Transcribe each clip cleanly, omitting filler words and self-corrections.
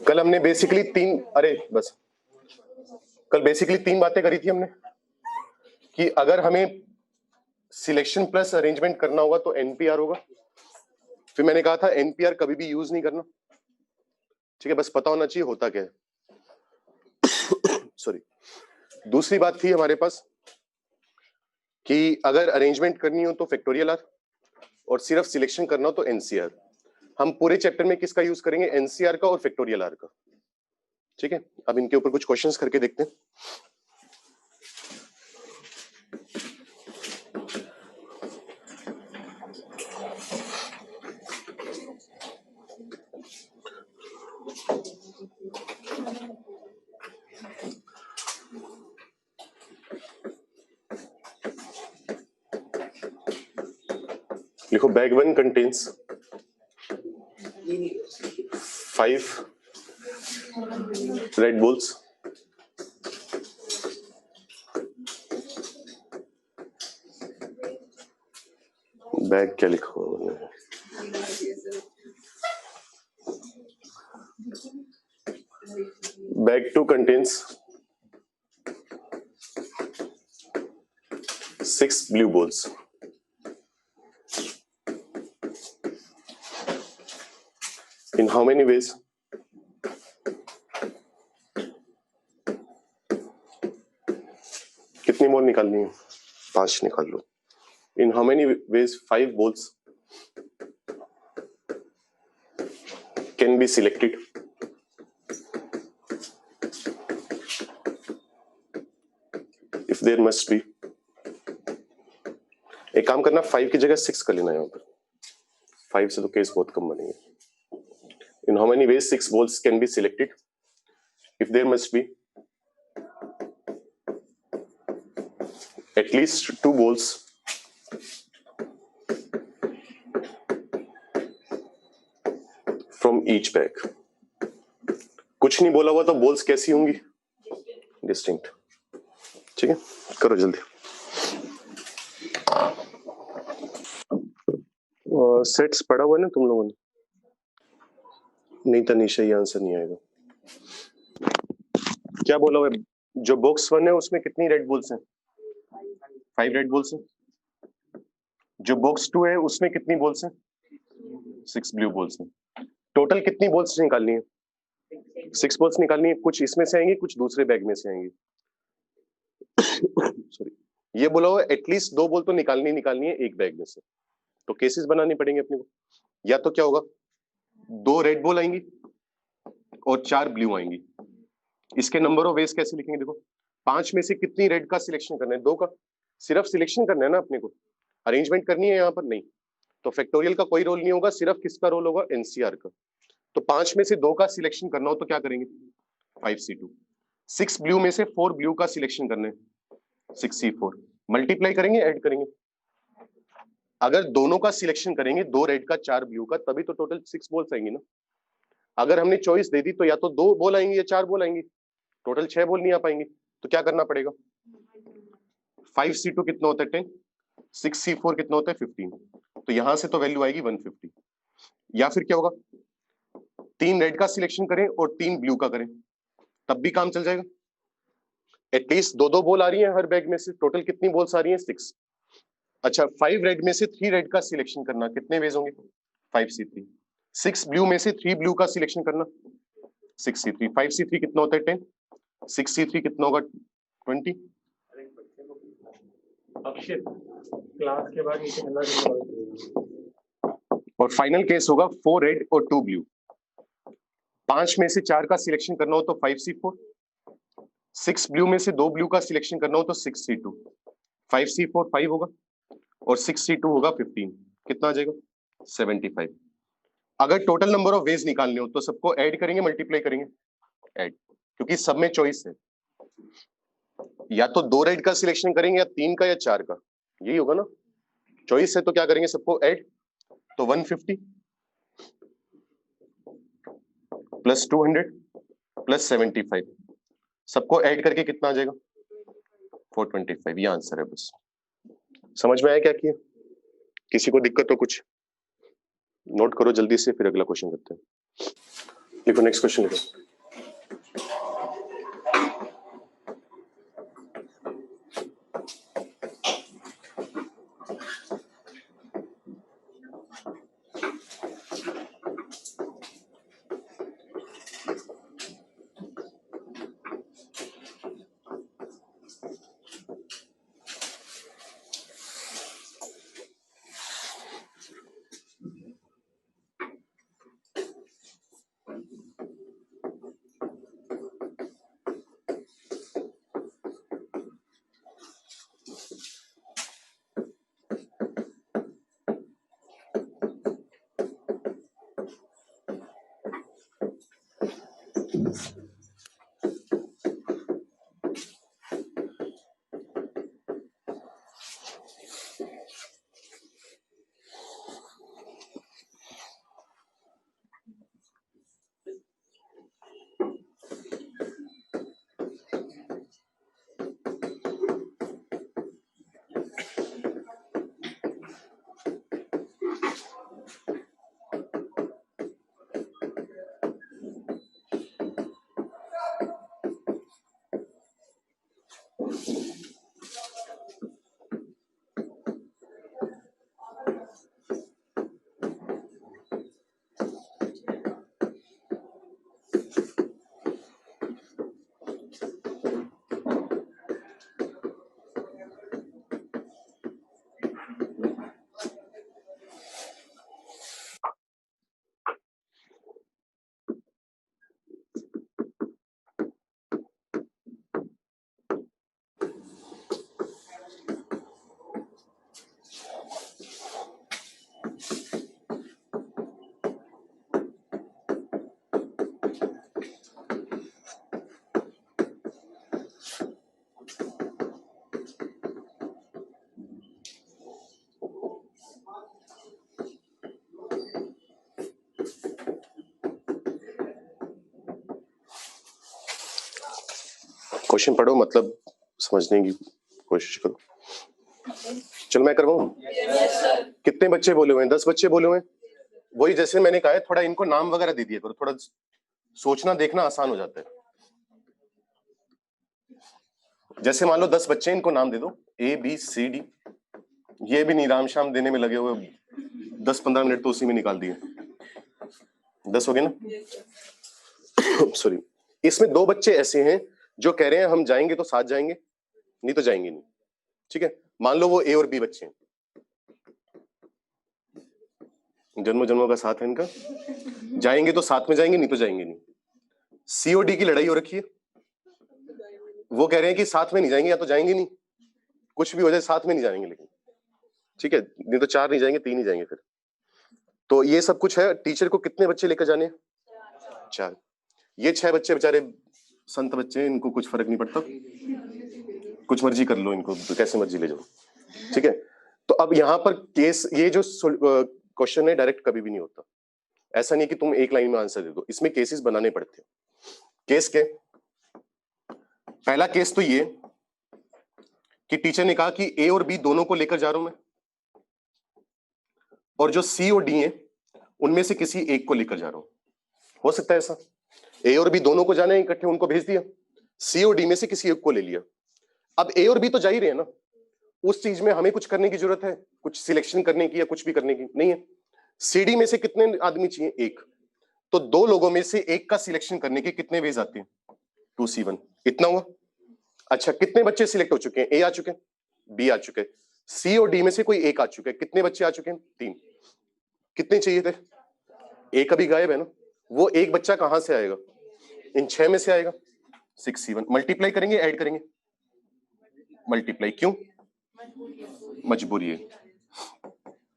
कल हमने बेसिकली तीन बातें करी थी हमने कि अगर हमें सिलेक्शन प्लस अरेंजमेंट करना होगा तो एनपीआर होगा। फिर मैंने कहा था एनपीआर कभी भी यूज नहीं करना, ठीक है, बस पता होना चाहिए होता क्या है। सॉरी। दूसरी बात थी हमारे पास कि अगर अरेंजमेंट करनी हो तो फैक्टोरियल आर और सिर्फ सिलेक्शन करना हो तो एनसीआर। हम पूरे चैप्टर में किसका यूज करेंगे? एनसीआर का और फैक्टोरियल आर का, ठीक है। अब इनके ऊपर कुछ क्वेश्चंस करके देखते हैं। लिखो bag one contains 5 red balls, bag क्या लिखा हुआ है? Bag two contains 6 blue balls. In how many ways? कितनी बॉल निकालनी है? 5 निकाल लो। In how many ways 5 balls can be selected? If there must be. एक काम करना, 5 की जगह 6 कर लेना यहाँ पर। 5 से तो केस बहुत कम बनेंगे। In how many ways 6 balls can be selected? If there must be at least 2 balls from each bag. कुछ नहीं बोला हुआ तो बॉल्स कैसी होंगी? डिस्टिंक्ट, ठीक है। करो जल्दी। सेट्स पढ़ा हुआ है ना तुम लोगों ने? नहीं तनीशा, ये आंसर नहीं आएगा। क्या बोला हुआ है? जो बॉक्स 1 है उसमें कितनी रेड बुल्स हैं? 5 रेड बुल्स हैं। जो बॉक्स 2 है उसमें कितनी बॉल्स हैं? 6 ब्लू बॉल्स हैं। टोटल कितनी बॉल्स निकालनी है? 6 बॉल्स निकालनी है। कुछ इसमें से आएंगी, कुछ दूसरे बैग में से आएंगी। सॉरी, ये बोला हुआ एटलीस्ट 2 बॉल तो निकालनी है एक बैग में से। तो केसेस बनानी पड़ेंगे अपने को। या तो क्या होगा, 2 रेड बॉल आएंगी और 4 ब्लू आएंगी। इसके नंबर ऑफ वेज कैसे लिखेंगे? देखो, 5 में से कितनी रेड का सिलेक्शन करना है? 2 का। सिर्फ सिलेक्शन करना है ना अपने को, अरेंजमेंट करनी है यहाँ पर नहीं। तो फैक्टोरियल का कोई रोल नहीं होगा, सिर्फ किसका रोल होगा? एनसीआर का। तो 5 में से 2 का सिलेक्शन करना हो तो क्या करेंगे? 5C2। 6 ब्लू में से 4 ब्लू का सिलेक्शन करना है, 6C4। मल्टीप्लाई करेंगे, ऐड करेंगे। अगर दोनों का सिलेक्शन करेंगे, 2 रेड का 4 ब्लू का, तभी तो टोटल 6 बॉल्स आएंगी ना। अगर हमने चॉइस दे दी तो या तो 2 बॉल आएंगी या 4 बॉल आएंगी, टोटल 6 बॉल नहीं आ पाएंगी। तो क्या करना पड़ेगा? 5C2 कितना होता है? 10। 6C4 कितना होता है? 15। तो यहां से तो वैल्यू आएगी 150। या फिर क्या होगा, 3 रेड का सिलेक्शन करें और 3 ब्लू का करें, तब भी काम चल जाएगा। एटलीस्ट 2-2 बॉल आ रही है हर बैग में से। टोटल कितनी बॉल्स आ रही है? 6। अच्छा, 5 रेड में से 3 रेड का सिलेक्शन करना, कितने वेज होंगे? 5C3। 6 ब्लू में से 3 ब्लू का सिलेक्शन करना, 6C3। 5C3 कितना होता है? 10। 6C3 कितना होगा? 20। अक्षित क्लास के बाद और फाइनल केस होगा 4 रेड और 2 ब्लू। 5 में से 4 का सिलेक्शन करना हो तो 5C4। 6 ब्लू में से 2 ब्लू का सिलेक्शन करना हो तो 6C2। 5C4 5 होगा और 6C2 होगा 15। कितना आ जाएगा? 75। अगर टोटल नंबर ऑफ वेज निकालने हो तो सबको ऐड करेंगे, मल्टीप्लाई करेंगे? ऐड, क्योंकि सब में चॉइस है। या तो 2 रेड का सिलेक्शन करेंगे, या 3 का, या 4 का, यही होगा ना। चॉइस है तो क्या करेंगे? सबको ऐड। तो 150 प्लस 200 प्लस 75, सबको ऐड करके कितना आ जाएगा? 425। ये आंसर है। बस समझ में आया क्या किया? किसी को दिक्कत हो कुछ नोट करो जल्दी से, फिर अगला क्वेश्चन करते हैं। लिखो नेक्स्ट क्वेश्चन लिखो। क्वेश्चन पढ़ो, मतलब समझने की कोशिश करो। चलो मैं करवाऊं? कितने बच्चे बोले हुए हैं? 10 बच्चे बोले हुए हैं। वही जैसे मैंने कहा है, थोड़ा इनको नाम वगैरह दे दिया करो, थोड़ा सोचना देखना आसान हो जाता है। जैसे मान लो 10 बच्चे, इनको नाम दे दो ABCD। ये भी नहीं राम शाम देने में लगे हुए, 10-15 मिनट तो उसी में निकाल दिए। 10 हो गए ना? सॉरी, इसमें 2 बच्चे ऐसे हैं जो कह रहे हैं हम जाएंगे तो साथ जाएंगे, नहीं तो जाएंगे नहीं। ठीक है, मान लो वो A और B बच्चे हैं, जन्मों जन्मों का साथ है इनका, जाएंगे तो साथ में जाएंगे, नहीं तो जाएंगे नहीं। C और D की लड़ाई हो रखी है, वो कह रहे हैं कि साथ में नहीं जाएंगे, या तो जाएंगे नहीं, कुछ भी हो जाए साथ में नहीं जाएंगे। लेकिन ठीक है, नहीं तो 4 नहीं जाएंगे, 3 ही जाएंगे फिर। तो ये सब कुछ है। टीचर को कितने बच्चे लेकर जाने? 4। ये 6 बच्चे बेचारे संत बच्चे हैं, इनको कुछ फर्क नहीं पड़ता, कुछ मर्जी कर लो इनको, कैसे मर्जी ले जाओ। ठीक है, तो अब यहाँ पर केस, ये जो क्वेश्चन है डायरेक्ट कभी भी नहीं होता। ऐसा नहीं कि तुम एक लाइन में आंसर दे दो, इसमें केसेस बनाने पड़ते हैं। केस के पहला केस तो ये कि टीचर ने कहा कि A और B दोनों को लेकर जा रहा हूं मैं, और जो C और D है उनमें से किसी एक को लेकर जा रहा हूं। हो सकता है ऐसा, A और B दोनों को जाना है इकट्ठे, उनको भेज दिया, C और D में से किसी एक को ले लिया। अब A और B तो जा ही रहे हैं ना, उस चीज में हमें कुछ करने की जरूरत है, कुछ सिलेक्शन करने की या कुछ भी करने की नहीं है। CD में से कितने आदमी चाहिए? एक। तो 2 लोगों में से एक का सिलेक्शन करने के कितने वेज आते हैं? 2C1। इतना हुआ। अच्छा, कितने बच्चे सिलेक्ट हो चुके हैं? A आ चुके हैं, B आ चुके हैं, C और D में से कोई एक आ चुके हैं। कितने बच्चे आ चुके हैं? 3। कितने चाहिए थे? एक अभी गायब है ना, वो एक बच्चा कहां से आएगा? इन 6 में से आएगा। 6C1 मल्टीप्लाई करेंगे, ऐड करेंगे? मल्टीप्लाई। क्यों? मजबूरी है।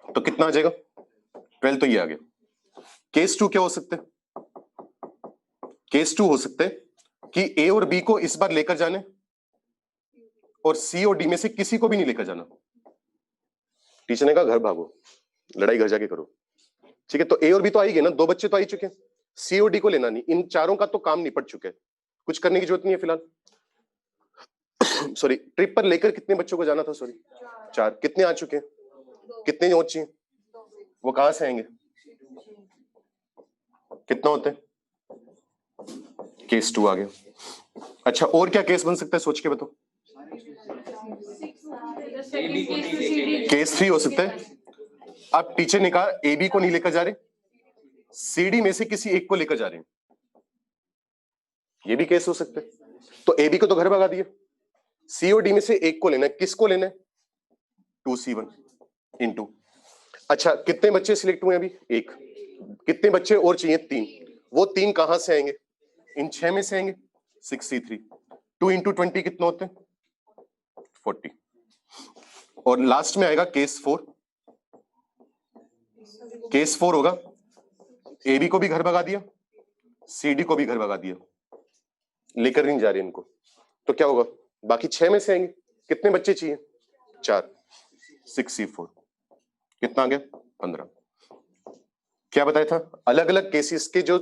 तो कितना आ जाएगा? 12। तो ये आ गया। केस 2 क्या हो सकते हैं? केस 2 हो सकते हैं कि A और B को इस बार लेकर जाने, और C और D में से किसी को भी नहीं लेकर जाना। टीचर ने कहा घर भागो, लड़ाई घर जाके करो। ठीक है, तो A और B तो आ ही गए ना, 2 बच्चे तो आ ही चुके हैं, C और D को लेना नहीं। इन चारों का तो काम निपट चुके हैं, कुछ करने की जरूरत नहीं है फिलहाल। सॉरी, ट्रिप पर लेकर कितने बच्चों को जाना था? सॉरी, 4। कितने आ चुके हैं? कितने और चाहिए? वो कहां से आएंगे? कितना होते हैं? केस 2 आ गया। अच्छा और क्या केस बन सकता है सोच के बताओ। केस 3 हो सकता है। अब टीचर ने कहा ए बी को नहीं लेकर जा रहे, सी डी में से किसी एक को लेकर जा रहे हैं, ये भी केस हो सकता है। तो ए बी को तो घर भगा दिया, सी और डी में से एक को लेना है, किसको लेना है 2C1 इंटू। अच्छा कितने बच्चे सिलेक्ट हुए अभी एक, कितने बच्चे और चाहिए 3, वो 3 कहां से आएंगे इन 6 में से आएंगे 6C3। 2 इंटू 20 कितना होते हैं 40। और लास्ट में आएगा केस 4। केस 4 होगा ए बी को भी घर भगा दिया, सी डी को भी घर भगा दिया, लेकर नहीं जा रहे इनको, तो क्या होगा बाकी 6 में से आएंगे, कितने बच्चे चाहिए 4, 6C4 कितना आ गया 15। क्या बताया था अलग अलग केसेस के जो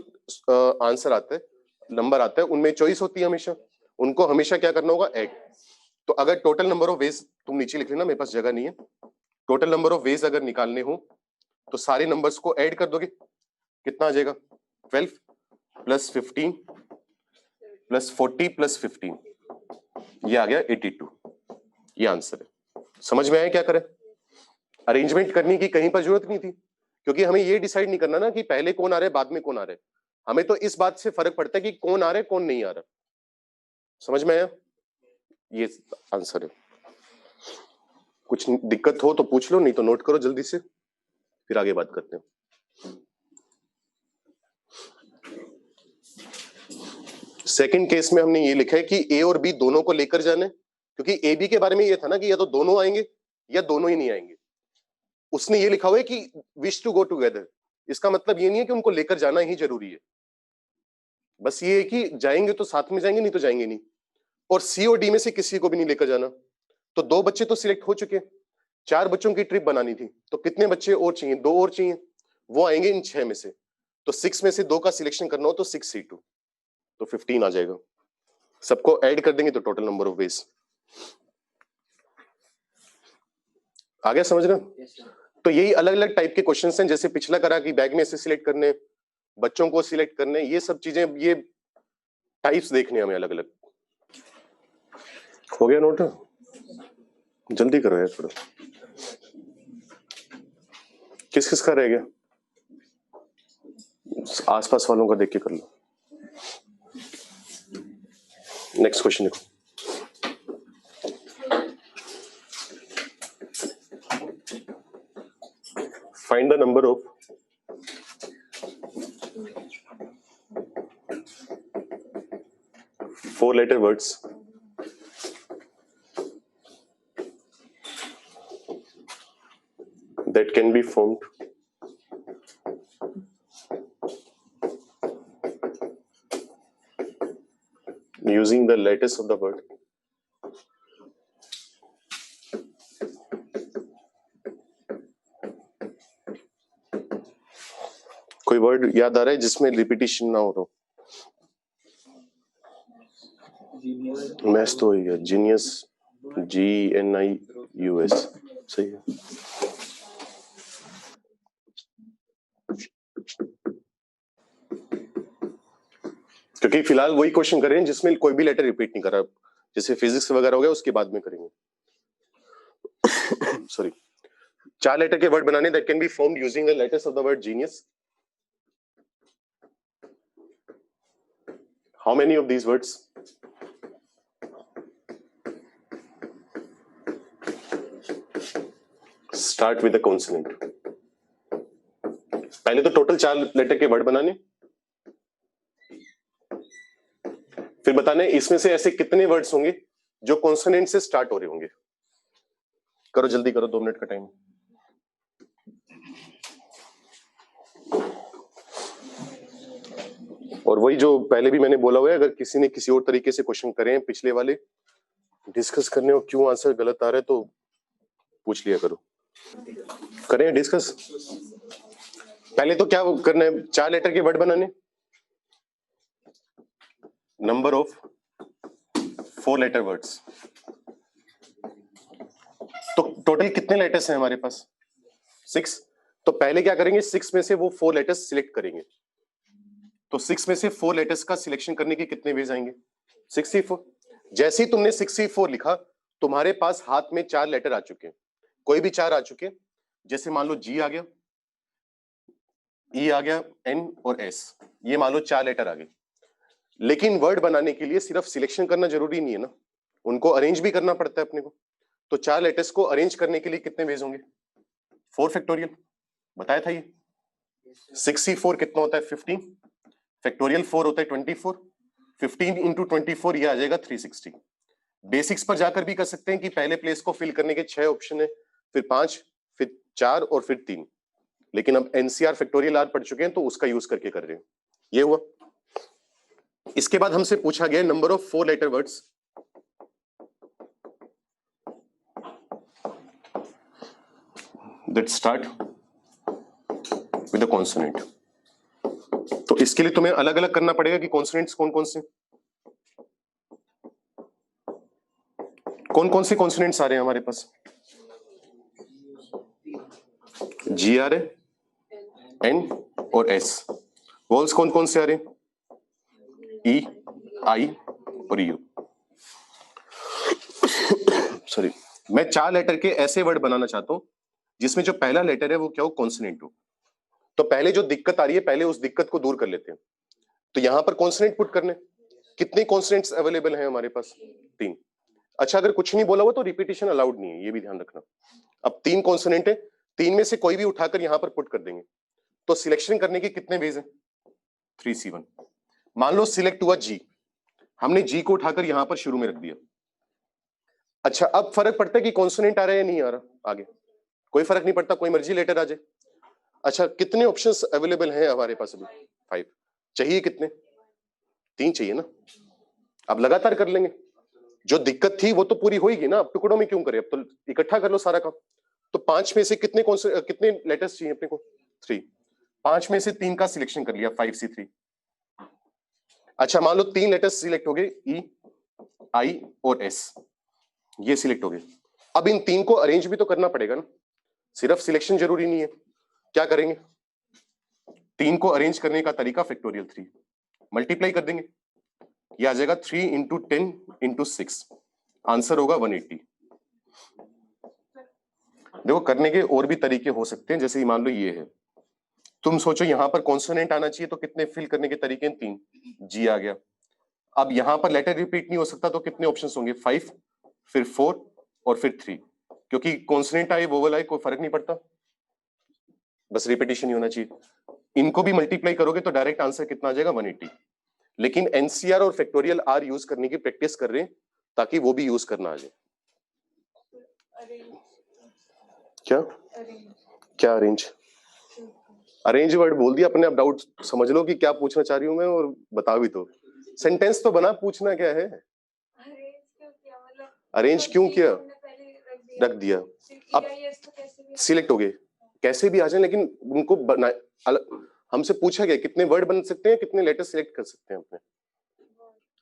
आंसर आते हैं नंबर आता है उनमें चॉइस होती है हमेशा, उनको हमेशा क्या करना होगा ऐड। तो अगर टोटल नंबर ऑफ वेज तुम नीचे लिख लेना, मेरे पास जगह नहीं है, टोटल नंबर ऑफ वेज अगर निकालने हो तो सारे नंबर्स को ऐड कर दोगे, कितना आ जाएगा 12 प्लस 15 प्लस 40 प्लस 15, ये आ गया 82। ये आंसर है। समझ में आया क्या करें, अरेंजमेंट करने की कहीं पर जरूरत नहीं थी, क्योंकि हमें ये डिसाइड नहीं करना ना कि पहले कौन आ रहा है बाद में कौन आ रहा है, हमें तो इस बात से फर्क पड़ता है कि कौन आ रहा है कौन नहीं आ रहा। समझ में आया, ये आंसर है। कुछ दिक्कत हो तो पूछ लो, नहीं तो नोट करो जल्दी से, फिर आगे बात करते हैं। सेकंड केस में हमने ये लिखा है कि ए और बी दोनों को लेकर जाना है, क्योंकि ए बी के बारे में ये था ना कि या तो दोनों आएंगे या दोनों ही नहीं आएंगे। उसने ये लिखा हुआ है कि विश टू गो टुगेदर, इसका मतलब ये नहीं है कि उनको लेकर जाना ही जरूरी है, बस ये है कि जाएंगे तो साथ में जाएंगे, नहीं तो जाएंगे नहीं। और सी और डी में से किसी को भी नहीं लेकर जाना। तो 2 बच्चे तो सिलेक्ट हो चुके, 4 बच्चों की ट्रिप बनानी थी, तो कितने बच्चे और चाहिए 2 और चाहिए, वो आएंगे इन 6 में से। तो 6 में से 2 का सिलेक्शन करना हो तो 6C2, तो 15 आ जाएगा। सबको ऐड कर देंगे तो टोटल नंबर ऑफ वेज आ गया समझ रहे। तो यही अलग अलग टाइप के क्वेश्चंस हैं, जैसे पिछला करा कि बैग में से सिलेक्ट करने, बच्चों को सिलेक्ट करने, ये सब चीजें, ये टाइप्स देखने हमें अलग अलग। हो गया नोट, जल्दी करो यार थोड़ा, किस किस का रह गया, आसपास वालों का देख के कर लो। नेक्स्ट क्वेश्चन देखो, find the number of four-letter words that can be formed using the letters of the word कोई वर्ड याद आ रहा है जिसमें रिपीटिशन ना हो रहा? मैथ्स तो ही है, जीनियस, GNIUS, सही है। क्योंकि फिलहाल वही क्वेश्चन करें जिसमें कोई भी लेटर रिपीट नहीं कर रहा, जैसे फिजिक्स वगैरह हो गया उसके बाद में करेंगे। सॉरी, 4 लेटर के वर्ड बनाने that can be formed using the letters of the word genius. How many of these words? Start with the consonant. पहले तो टोटल 4 लेटर के वर्ड बनाने, फिर बताने इसमें से ऐसे कितने वर्ड्स होंगे जो कॉन्सोनेंट से स्टार्ट हो रहे होंगे। करो जल्दी करो, 2 मिनट का टाइम। और वही जो पहले भी मैंने बोला हुआ है, अगर किसी ने किसी और तरीके से क्वेश्चन करे हैं पिछले वाले डिस्कस करने और क्यों आंसर गलत आ रहा है तो पूछ लिया करो, करें डिस्कस। पहले तो क्या करना है, 4 लेटर के वर्ड बनाने, नंबर ऑफ 4 लेटर वर्ड्स। तो टोटल कितने लेटर्स हैं हमारे पास 6। तो पहले क्या करेंगे 6 में से वो 4 लेटर्स सिलेक्ट करेंगे, तो 6 में से 4 लेटर्स का सिलेक्शन करने के कितने वेज आएंगे? 64। जैसे ही तुमने 64 लिखा, तुम्हारे पास हाथ में 4 लेटर आ चुके हैं, कोई भी 4 आ चुके हैं। जैसे मान लो G आ गया, E आ गया, N और S, ये मान लो 4 लेटर आ गए। लेकिन वर्ड बनाने के लिए सिर्फ सिलेक्शन करना जरूरी नहीं है ना, उनको अरेंज भी करना पड़ता है अपने को। तो 4 लेटर्स को अरेंज करने के लिए कितने वेज होंगे? 4 फैक्टोरियल, बताया था ये। 64 कितना होता है? 15 फैक्टोरियल 4 होता है 24, 15 इंटू 24 ये आ जाएगा 360। बेसिक्स पर जाकर भी कर सकते हैं कि पहले प्लेस को फिल करने के 6 ऑप्शन है, फिर 5, फिर 4 और फिर 3। लेकिन अब एनसीआर फैक्टोरियल आर पढ़ चुके हैं तो उसका यूज करके कर रहे हैं। ये हुआ। इसके बाद हमसे पूछा गया number of 4 letter words. Let's start with the consonant. तो इसके लिए तुम्हें अलग अलग करना पड़ेगा कि कॉन्सोनेंट्स कौन कौन से कॉन्सोनेंट्स आ रहे हैं हमारे पास। जी आ रहे, एन और एस। वॉल्स कौन कौन से आ रहे हैं? ई, आई और यू। सॉरी, मैं 4 लेटर के ऐसे वर्ड बनाना चाहता हूं जिसमें जो पहला लेटर है वो क्या हो? कॉन्सोनेंट हो। तो पहले जो दिक्कत आ रही है, पहले उस दिक्कत को दूर कर लेते हैं। तो यहां पर कॉन्सोनेंट पुट करने, कितने कॉन्सोनेंट्स अवेलेबल हैं हमारे पास? 3। अच्छा, अगर कुछ नहीं बोला हुआ तो रिपीटेशन अलाउड नहीं है, ये भी ध्यान रखना। अब 3 कॉन्सोनेंट है, 3 में से कोई भी उठाकर यहां पर पुट कर देंगे। तो सिलेक्शन करने के कितने वेज हैं? 3C1। मान लो सिलेक्ट हुआ जी, हमने जी को उठाकर यहां पर शुरू में रख दिया। अच्छा, अब फर्क पड़ता है कि कॉन्सोनेंट आ रहा है या नहीं आ रहा? आगे कोई फर्क नहीं पड़ता, कोई मर्जी लेटर आ जाए। अच्छा, कितने ऑप्शंस अवेलेबल हैं हमारे पास अभी? 5। चाहिए कितने? 3 चाहिए ना। अब लगातार कर लेंगे, जो दिक्कत थी वो तो पूरी होगी ना। अब टुकड़ों में क्यों करें, अब तो इकट्ठा कर लो सारा काम। तो 5 में से कितने लेटर्स चाहिए अपने को? 3। 5 में से 3 का सिलेक्शन कर लिया, 5C3। अच्छा, मान लो 3 लेटर्स सिलेक्ट हो गए, ई, आई और एस, ये सिलेक्ट हो गए। अब इन 3 को अरेंज भी तो करना पड़ेगा ना, सिर्फ सिलेक्शन जरूरी नहीं है। क्या करेंगे? 3 को अरेंज करने का तरीका फैक्टोरियल 3, मल्टीप्लाई कर देंगे, ये आ जाएगा 3 इंटू 10 इंटू 6, आंसर होगा 180। देखो, करने के और भी तरीके हो सकते हैं, जैसे मान लो ये है, तुम सोचो यहां पर कॉन्सोनेंट आना चाहिए तो कितने फिल करने के तरीके हैं? 3। जी आ गया। अब यहां पर लेटर रिपीट नहीं हो सकता तो कितने ऑप्शंस होंगे? 5, फिर 4 और फिर 3। क्योंकि कॉन्सोनेंट आए वोवल आए कोई फर्क नहीं पड़ता, बस रिपीटेशन ही होना चाहिए। इनको भी मल्टीप्लाई करोगे तो डायरेक्ट आंसर कितना आ जाएगा? 180। लेकिन एनसीआर और फैक्टोरियल आर यूज करने की प्रैक्टिस कर रहे हैं ताकि वो भी यूज करना आ जाए। क्या क्या अरेंज? अरेंज वर्ड बोल दिया, अपने आप डाउट समझ लो कि क्या पूछना चाह रही हूं मैं, और बता भी तो। सेंटेंस तो बना, पूछना क्या है? अरेंज क्यों किया? रख दिया। अब सिलेक्ट हो गए, कैसे भी आ जाए, लेकिन उनको हमसे पूछा गया कितने वर्ड बन सकते हैं, कितने लेटर सिलेक्ट कर सकते हैं, अपने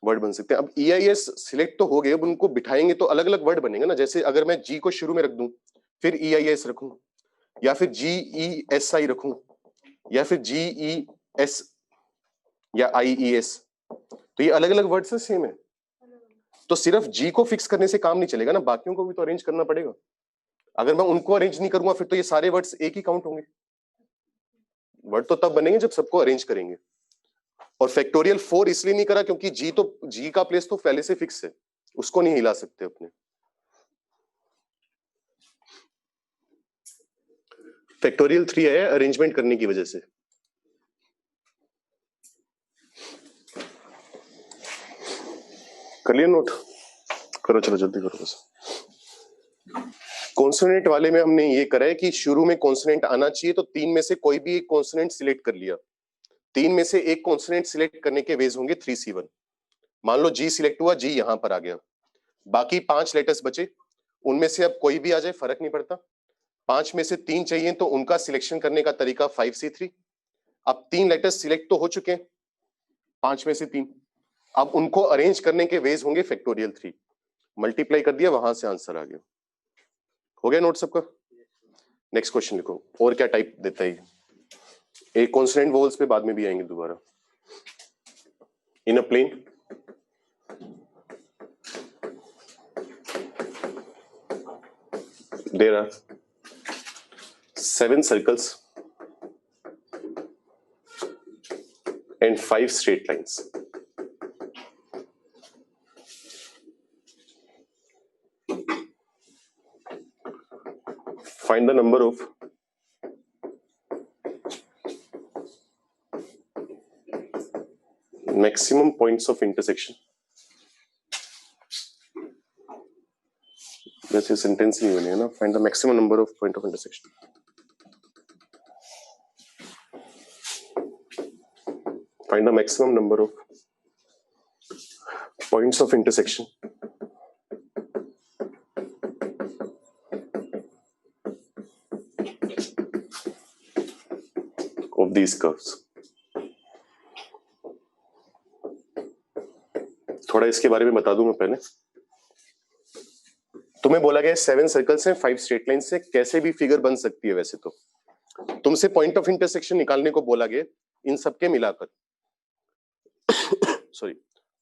वर्ड बन सकते हैं। अब EIS सिलेक्ट तो हो गए, अब उनको बिठाएंगे तो अलग अलग वर्ड बनेंगे ना। जैसे अगर मैं जी को शुरू में रख दूं, फिर EIS रखूं, या फिर GESI रखूं, या फिर GES या IES, तो ये अलग अलग वर्ड से सेम है। तो सिर्फ जी को फिक्स करने से काम नहीं चलेगा ना, बाकियों को भी तो अरेंज करना पड़ेगा। अगर मैं उनको अरेंज नहीं करूंगा फिर तो ये सारे वर्ड्स एक ही काउंट होंगे। वर्ड तो तब बनेंगे जब सबको अरेंज करेंगे। और फैक्टोरियल 4 इसलिए नहीं करा क्योंकि जी का प्लेस तो पहले से फिक्स है, उसको नहीं हिला सकते अपने। फैक्टोरियल 3 है अरेंजमेंट करने की वजह से। कर लिया नोट? करो, चलो जल्दी करो बस। कॉन्सोनेंट वाले में हमने ये करा है कि शुरू में कॉन्सोनेंट आना चाहिए, तो 3 में से कोई भी एक कॉन्सोनेंट सिलेक्ट कर लिया। 3 में से एक कॉन्सोनेंट सिलेक्ट करने के वेज होंगे 3C1। मान लो जी सिलेक्ट हुआ, जी यहां पर आ गया, बाकी 5 लेटर्स बचे, उनमें से अब कोई भी आ जाए फर्क नहीं पड़ता। 5 में से 3 चाहिए तो उनका सिलेक्शन करने का तरीका 5C3। अब 3 लेटर्स सिलेक्ट तो हो चुके हैं, 5 में से 3, अब उनको अरेंज करने के वेज होंगे फैक्टोरियल 3, मल्टीप्लाई कर दिया, वहां से आंसर आ गया। हो गया नोट सबका? नेक्स्ट क्वेश्चन लिखो। और क्या टाइप देता है? एक कॉन्सोनेंट वोवल्स पे बाद में भी आएंगे दोबारा। in a plane there are 7 circles and 5 straight lines. Find the number of maximum points of intersection. वैसे सेंटेंस नहीं बनेगा ना. Find the maximum number of point of intersection. Find the maximum number of points of intersection of these curves. थोड़ा इसके बारे में बता दूं मैं पहले. तुम्हें बोला गया 7 सर्कल्स हैं, 5 स्ट्रेट लाइन से. कैसे भी फिगर बन सकती है वैसे तो. तुमसे पॉइंट ऑफ इंटरसेक्शन निकालने को बोला गया इन सबके मिलाकर. सॉरी.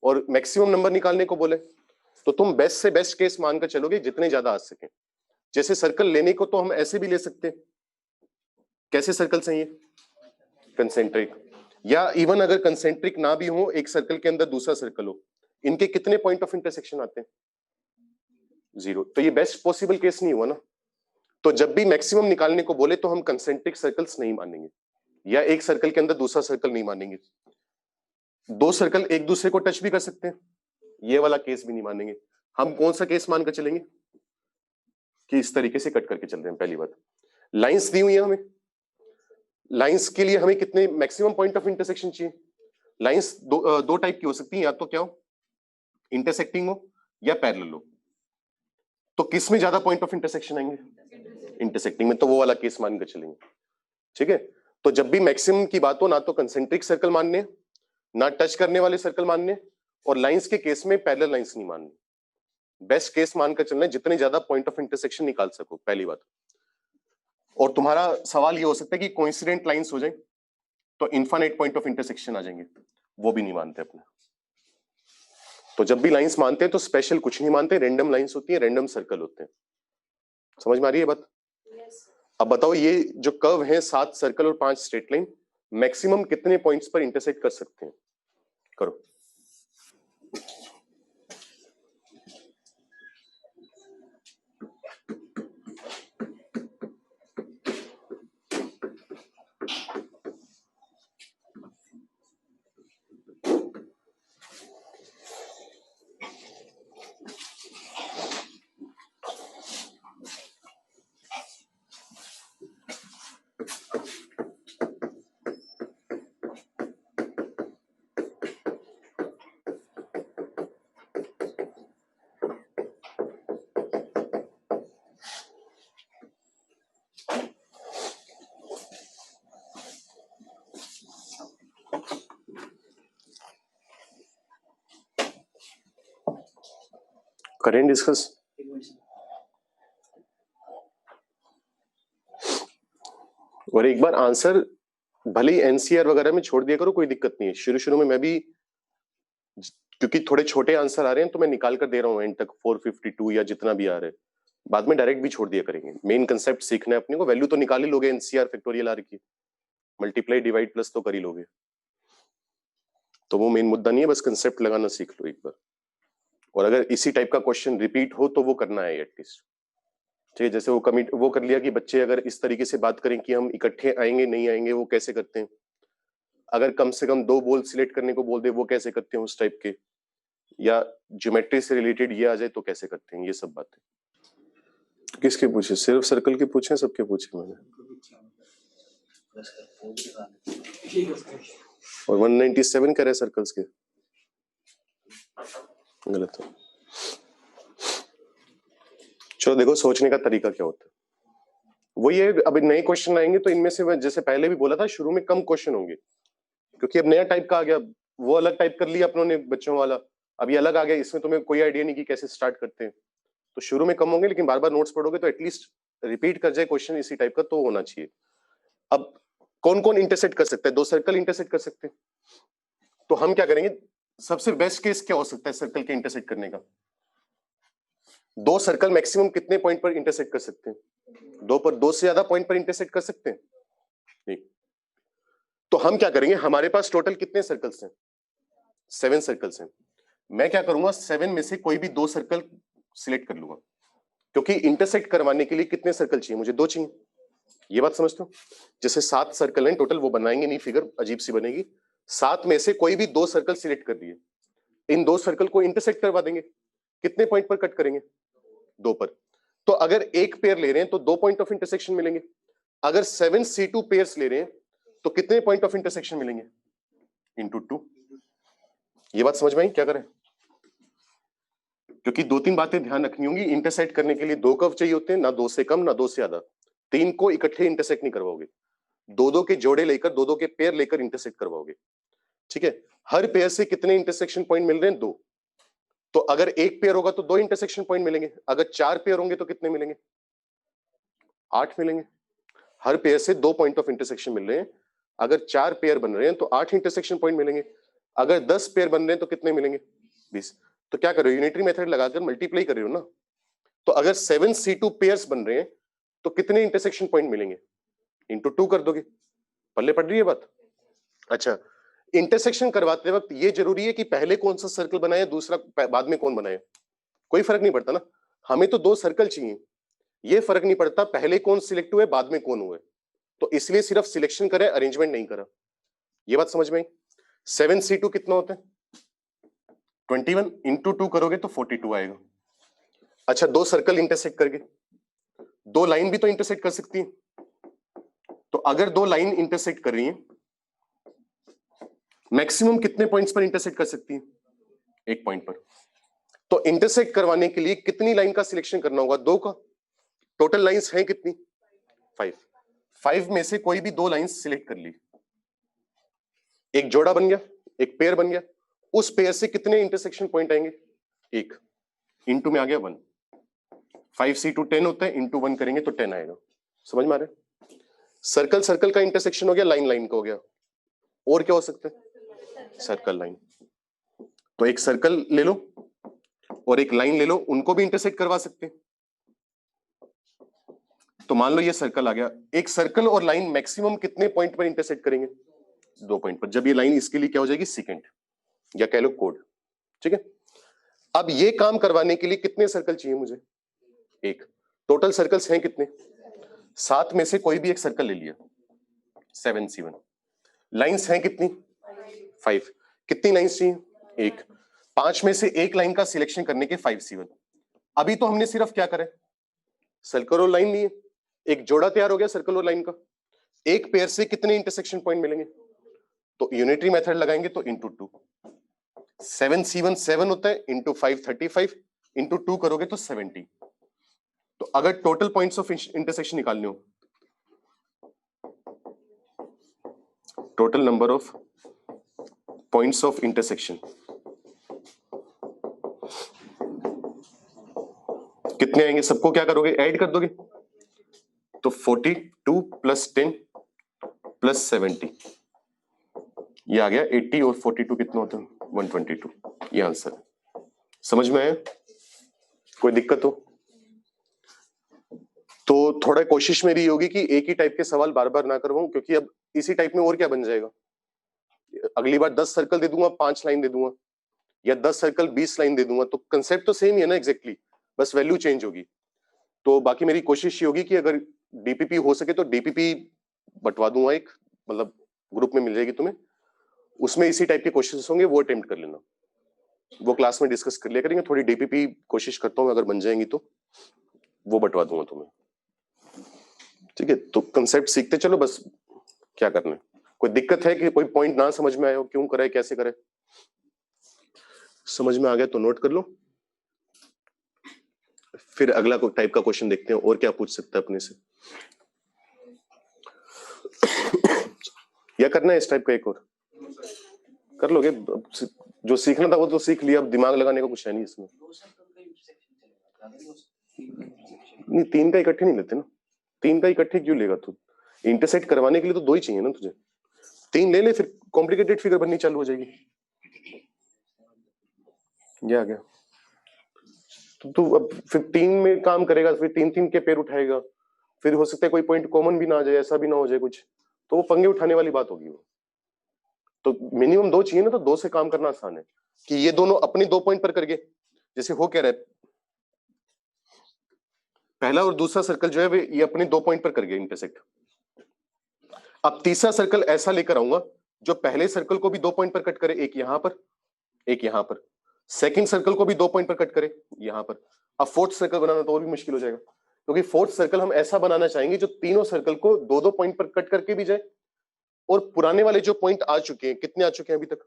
और मैक्सिमम नंबर निकालने को बोले तो तुम बेस्ट से बेस्ट केस मानकर चलोगे जितने ज्यादा आ सके. जैसे सर्कल लेने को तो हम ऐसे भी ले सकते हैं. कैसे सर्कल्स हैं ये? कंसेंट्रिक. या इवन अगर कंसेंट्रिक ना भी हो, एक सर्कल के अंदर दूसरा सर्कल हो, इनके कितने पॉइंट ऑफ इंटरसेक्शन आते हैं? 0. तो ये बेस्ट पॉसिबल केस नहीं हुआ ना. तो जब भी मैक्सिमम निकालने को बोले तो हम कंसेंट्रिक सर्कल्स नहीं मानेंगे, या एक सर्कल के अंदर दूसरा सर्कल नहीं मानेंगे. 2 सर्कल एक दूसरे को टच भी कर सकते हैं, ये वाला केस भी नहीं मानेंगे. हम कौन सा केस मानकर चलेंगे कि इस तरीके से कट करके चल रहे हैं. पहली बात, लाइंस दी हुई है हमें. लाइंस के लिए हमें कितने मैक्सिमम पॉइंट ऑफ इंटरसेक्शन चाहिए? लाइंस दो टाइप की हो सकती है, या तो क्या हो, इंटरसेक्टिंग हो या पैरेलल हो. तो किस में ज्यादा पॉइंट ऑफ इंटरसेक्शन आएंगे? इंटरसेक्टिंग में. तो वो वाला केस मानकर चलेंगे. ठीक है. तो जब भी मैक्सिमम की बात हो, ना तो कंसेंट्रिक सर्कल मानने, ना टच करने वाले सर्कल मानने, और लाइंस के केस में पैरेलल लाइंस नहीं मानने. बेस्ट केस मानकर चलना है जितने ज्यादा पॉइंट ऑफ इंटरसेक्शन निकाल सको. पहली बात. और तुम्हारा सवाल ये हो सकता है कि कोइंसिडेंट लाइंस हो जाए तो इनफाइनाइट पॉइंट ऑफ इंटरसेक्शन आ जाएंगे. वो भी नहीं मानते अपने. तो जब भी लाइंस मानते हैं तो स्पेशल कुछ नहीं मानते. रैंडम लाइंस होती है, रैंडम सर्कल होते हैं. समझ में आ रही है बात? अब बताओ, ये जो कर्व है 7 सर्कल और 5 स्ट्रेट लाइन, मैक्सिमम कितने पॉइंट्स पर इंटरसेक्ट कर सकते हैं? करो. करें डिस्कस. और एक बार आंसर भले ही एनसीआर वगैरह में छोड़ दिया करो, कोई दिक्कत नहीं है. शुरू शुरू में मैं भी, क्योंकि थोड़े छोटे आंसर आ रहे हैं तो मैं निकाल कर दे रहा हूँ एंड तक 452 या जितना भी आ रहे हैं. बाद में डायरेक्ट भी छोड़ दिया करेंगे. मेन कंसेप्ट सीखना है अपने को. वैल्यू तो निकाल ही लोगे, एनसीआर फैक्टोरियल आर की, मल्टीप्लाई डिवाइड प्लस तो कर ही लोगे. तो वो मेन मुद्दा नहीं है, बस कंसेप्ट लगाना सीख लो एक बार. और अगर इसी टाइप का क्वेश्चन रिपीट हो तो वो करना है एटलीस्ट. ठीक है. जैसे वो कर लिया कि बच्चे अगर इस तरीके से बात करें कि हम इकट्ठे आएंगे नहीं आएंगे, वो कैसे करते हैं. अगर कम से कम 2 बॉल सिलेक्ट करने को बोल दे, वो कैसे करते हैं उस टाइप के. या ज्योमेट्री से रिलेटेड ये आ जाए तो कैसे करते हैं. ये सब बातें किसके पूछे? सिर्फ सर्कल के पूछे, सबके पूछे मैंने. और 197 करे सर्कल्स के. गलत है. चलो देखो सोचने का तरीका क्या होता है. वो ये अब नए क्वेश्चन आएंगे तो इनमें से, जैसे पहले भी बोला था, शुरू में कम क्वेश्चन होंगे क्योंकि अब नया टाइप का आ गया. वो अलग टाइप कर लिया अपनों ने बच्चों वाला, अब ये अलग आ गया. इसमें तुम्हें कोई आइडिया नहीं कि कैसे स्टार्ट करते हैं. तो शुरू में कम होंगे, लेकिन बार बार नोट्स पढ़ोगे तो एटलीस्ट रिपीट कर जाए क्वेश्चन इसी टाइप का तो होना चाहिए. अब कौन कौन इंटरसेक्ट कर सकता है? 2 सर्कल इंटरसेक्ट कर सकते हैं. तो हम क्या करेंगे, सबसे बेस्ट केस क्या हो सकता है सर्कल के इंटरसेक्ट करने का? दो सर्कल मैक्सिमम कितने पॉइंट पर इंटरसेक्ट कर सकते हैं? दो पर, दो से ज्यादा पॉइंट पर इंटरसेक्ट कर सकते हैं नहीं। तो हम क्या करेंगे, हमारे पास टोटल कितने सर्कल्स हैं? 7 सर्कल्स हैं। मैं क्या करूंगा, 7 में से कोई भी 2 सर्कल सिलेक्ट कर लूंगा, क्योंकि इंटरसेक्ट करवाने के लिए कितने सर्कल चाहिए मुझे? 2 चाहिए। ये बात समझते हो? जैसे 7 सर्कल हैं टोटल, वो बनाएंगे नहीं, फिगर अजीब सी बनेगी। 7 में से कोई भी 2 सर्कल सिलेक्ट कर दिए, इन 2 सर्कल को इंटरसेक्ट करवा देंगे। कितने पॉइंट पर कट करेंगे? 2 पर। तो अगर एक पेयर ले रहे हैं तो 2 पॉइंट ऑफ इंटरसेक्शन मिलेंगे। अगर 7 C2 पेयर्स ले रहे हैं तो कितने पॉइंट ऑफ इंटरसेक्शन मिलेंगे? इंटू 2। ये बात समझ में आई क्या करें? क्योंकि 2-3 बातें ध्यान रखनी होंगी। इंटरसेक्ट करने के लिए 2 कर्व चाहिए होते हैं, ना 2 से कम ना 2 से ज्यादा। 3 को इकट्ठे इंटरसेक्ट नहीं करवाओगे, 2-2 के जोड़े लेकर, 2-2 के पेयर लेकर इंटरसेक्ट करवाओगे। ठीक है? हर पेयर से कितने इंटरसेक्शन पॉइंट मिल रहे हैं? 2। तो अगर एक पेयर होगा तो 2 इंटरसेक्शन पॉइंट मिलेंगे। अगर 4 पेयर होंगे तो कितने मिलेंगे? 8 मिलेंगे। हर पेयर से 2 पॉइंट ऑफ इंटरसेक्शन मिल रहे हैं। अगर 4 पेयर बन रहे हैं तो 8 इंटरसेक्शन पॉइंट मिलेंगे। अगर 10 पेयर बन रहे हैं तो कितने मिलेंगे? 20। तो क्या कर रहे हो, यूनिटरी मेथड लगाकर मल्टीप्लाई कर रहे हो ना। तो अगर 7 C2 पेयर्स बन रहे हैं तो कितने इंटरसेक्शन पॉइंट मिलेंगे? इंटू 2 कर दोगे। पल्ले पड़ रही है बात? अच्छा, इंटरसेक्शन करवाते वक्त ये जरूरी है कि पहले कौन सा सर्कल बनाए, दूसरा बाद में कौन बनाए? कोई फर्क नहीं पड़ता ना। हमें तो 2 सर्कल चाहिए, ये फर्क नहीं पड़ता पहले कौन सिलेक्ट हुए बाद में कौन हुए। तो इसलिए सिर्फ सिलेक्शन करें, अरेंजमेंट नहीं करा। ये बात समझ में आई? 7 C2 कितना होता है? 21। इंटू 2 करोगे तो 42 आएगा। अच्छा, 2 सर्कल इंटरसेक्ट करके 2 लाइन भी तो इंटरसेक्ट कर सकती है। तो अगर 2 लाइन इंटरसेक्ट कर रही है, मैक्सिमम कितने पॉइंट्स पर इंटरसेक्ट कर सकती है? 1 पॉइंट पर। तो इंटरसेक्ट करवाने के लिए कितनी लाइन का सिलेक्शन करना होगा? 2 का। टोटल लाइंस हैं कितनी? 5। 5 में से कोई भी 2 लाइंस सिलेक्ट कर ली, एक जोड़ा बन गया, एक पेयर बन गया। उस पेयर से कितने इंटरसेक्शन पॉइंट आएंगे? 1। इंटू में आ गया 1। 5 C2 10 होता है, इंटू 1 करेंगे तो 10 आएगा। समझ में आ रहा है? सर्कल सर्कल का इंटरसेक्शन हो गया, लाइन लाइन का हो गया। और क्या हो सकता है? Circle line. तो एक सर्कल ले लो और एक लाइन ले लो, उनको भी इंटरसेक्ट करवा सकते हैं। तो मान लो ये सर्कल आ गया, एक सर्कल और लाइन मैक्सिमम कितने पॉइंट पर इंटरसेक्ट करेंगे? 2 पॉइंट पर। जब ये लाइन इसके लिए क्या हो जाएगी? सेकेंड, या कह लो कोड। ठीक है? अब ये काम करवाने के लिए कितने सर्कल चाहिए मुझे? 1। टोटल सर्कल्स हैं कितने? 7 में से कोई भी एक सर्कल ले लिया, 7 C1। लाइंस हैं कितनी? 5। कितनी लाइंस चाहिए? 1। 5 में से एक लाइन का सिलेक्शन करने के 5 C1। अभी तो हमने सिर्फ क्या करें, सर्कल और लाइन लिए, एक जोड़ा तैयार हो गया सर्कल और लाइन का। एक पेयर से कितने इंटरसेक्शन पॉइंट मिलेंगे? तो यूनिटरी मेथड लगाएंगे तो इंटू 2। 7 C1 7 होता है, इंटू 5 35, इंटू 2 करोगे तो 70। तो अगर टोटल पॉइंट्स ऑफ इंटरसेक्शन निकालने हो, total number of points of intersection कितने आएंगे? सबको क्या करोगे? ऐड कर दोगे। तो 42 प्लस 10 प्लस 70, ये आ गया 80। और 42 कितना होता है? 122। ये आंसर है। समझ में आया? कोई दिक्कत हो तो थोड़ा कोशिश मेरी होगी कि एक ही टाइप के सवाल बार बार ना करवाऊं, क्योंकि अब इसी टाइप में और क्या बन जाएगा। अगली बार 10 सर्कल दे दूंगा, 5 लाइन दे दूंगा, या 10 सर्कल 20 लाइन दे दूंगा। तो कंसेप्ट तो सेम ही है ना एग्जैक्टली, बस वैल्यू चेंज होगी। तो बाकी मेरी कोशिश ये होगी कि अगर डीपीपी हो सके तो डीपीपी बंटवा दूंगा, एक मतलब ग्रुप में मिल जाएगी तुम्हें, उसमें इसी टाइप के क्वेश्चंस होंगे, वो अटेम्प्ट कर लेना। वो क्लास में डिस्कस कर लिया करेंगे। थोड़ी डीपीपी कोशिश करता हूँ, अगर बन जाएंगी तो वो बंटवा दूंगा तुम्हें। ठीक है? तो कंसेप्ट सीखते चलो, बस क्या करना है। कोई दिक्कत है कि कोई पॉइंट ना समझ में आया हो, क्यों करे कैसे करे? समझ में आ गया तो नोट कर लो, फिर अगला टाइप का क्वेश्चन देखते हैं और क्या पूछ सकता है अपने से। या करना है इस टाइप का एक और? कर लोगे। जो सीखना था वो तो सीख लिया, अब दिमाग लगाने का कुछ है नहीं इसमें। नहीं, 3 का इकट्ठे नहीं लेते ना। 3 का इकट्ठे क्यों लेगा तू? इंटरसेक्ट करवाने के लिए तो 2 ही चाहिए ना तुझे। 3 ले ले, फिर कॉम्प्लिकेटेड फिगर बननी चालू हो जाएगी। ये आ गया। तो तू अब 15 में काम करेगा, फिर 3-3 के पेयर उठाएगा, फिर हो सकता है कोई पॉइंट कॉमन भी ना आ जाए, ऐसा भी ना हो जाए कुछ, तो वो पंगे उठाने वाली बात होगी वो। तो मिनिमम 2 चाहिए ना, तो 2 से काम करना आसान है कि ये दोनों अपने 2 पॉइंट पर कर गए। जैसे हो क्या रहा है, पहला और दूसरा सर्कल जो है वे ये अपने 2 पॉइंट पर कर गए इंटरसेक्ट। अब तीसरा सर्कल ऐसा लेकर आऊंगा जो पहले सर्कल को भी 2 पॉइंट पर कट करे, एक यहां पर, एक यहां पर, सेकंड सर्कल को भी 2 पॉइंट पर कट करे यहां पर। अब फोर्थ सर्कल बनाना तो और भी मुश्किल हो जाएगा, क्योंकि फोर्थ सर्कल हम ऐसा बनाना चाहेंगे जो तीनों सर्कल को 2-2 पॉइंट पर कट करके भी जाए, और पुराने वाले जो पॉइंट आ चुके हैं, कितने आ चुके हैं अभी तक,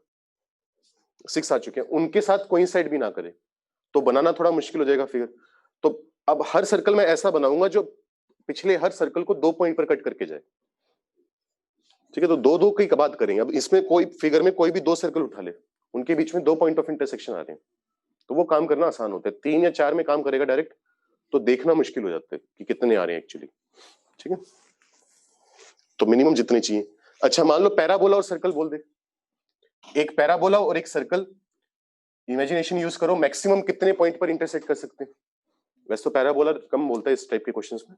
6 आ चुके हैं, उनके साथ कोइंसाइड भी ना करे, तो बनाना थोड़ा मुश्किल हो जाएगा फिगर। तो अब हर सर्कल में ऐसा बनाऊंगा जो पिछले हर सर्कल को 2 पॉइंट पर कट करके जाए। ठीक है, तो 2-2 की बात करेंगे। अब इसमें कोई फिगर में कोई भी 2 सर्कल उठा ले, उनके बीच में 2 पॉइंट ऑफ इंटरसेक्शन आ रहे हैं, तो वो काम करना आसान होता है। 3 या 4 में काम करेगा डायरेक्ट, तो देखना मुश्किल हो जाता है कि कितने आ रहे हैं एक्चुअली। ठीक है, तो मिनिमम जितने चाहिए। अच्छा, मान लो पैराबोला और सर्कल बोल दे, एक पैराबोला और एक सर्कल, इमेजिनेशन यूज करो, मैक्सिमम कितने पॉइंट पर इंटरसेक्ट कर सकते हैं। वैसे तो पैराबोला कम बोलता है इस टाइप के क्वेश्चंस में।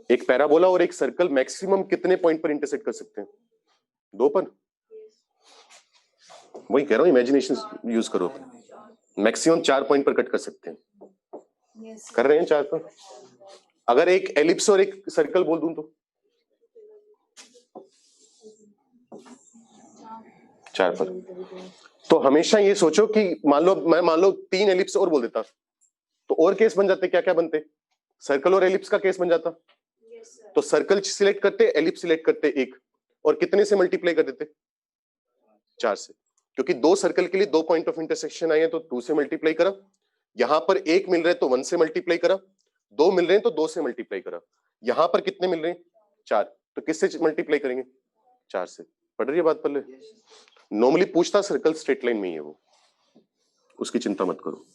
एक पैराबोला और एक सर्कल मैक्सिमम कितने पॉइंट पर इंटरसेक्ट कर सकते हैं, 2 पर। वही कह रहा हूँ, इमेजिनेशन यूज करो, मैक्सिमम 4 पॉइंट पर कट कर सकते हैं। कर रहे हैं 4 पर। अगर एक एलिप्स और एक सर्कल बोल दूं तो 4 पर। तो हमेशा ये सोचो कि मान लो 3 एलिप्स और बोल देता, तो और केस बन जाते, क्या क्या बनते, सर्कल और एलिप्स का केस बन जाता। तो सर्कल सिलेक्ट करते, एलिप्स सिलेक्ट करते एक, और कितने से मल्टीप्लाई कर देते, 4 से, क्योंकि 2 सर्कल के लिए 2 पॉइंट ऑफ इंटरसेक्शन आए हैं, तो 2 से मल्टीप्लाई करा। यहां पर 1 मिल रहे तो 1 से मल्टीप्लाई करा, 2 मिल रहे हैं तो 2 से मल्टीप्लाई करा। यहां पर कितने मिल रहे हैं, 4, तो किससे मल्टीप्लाई करेंगे, 4 से। पढ़ रही है बात पहले। नॉर्मली पूछता सर्कल स्ट्रेट लाइन में ही है वो, उसकी चिंता मत करो।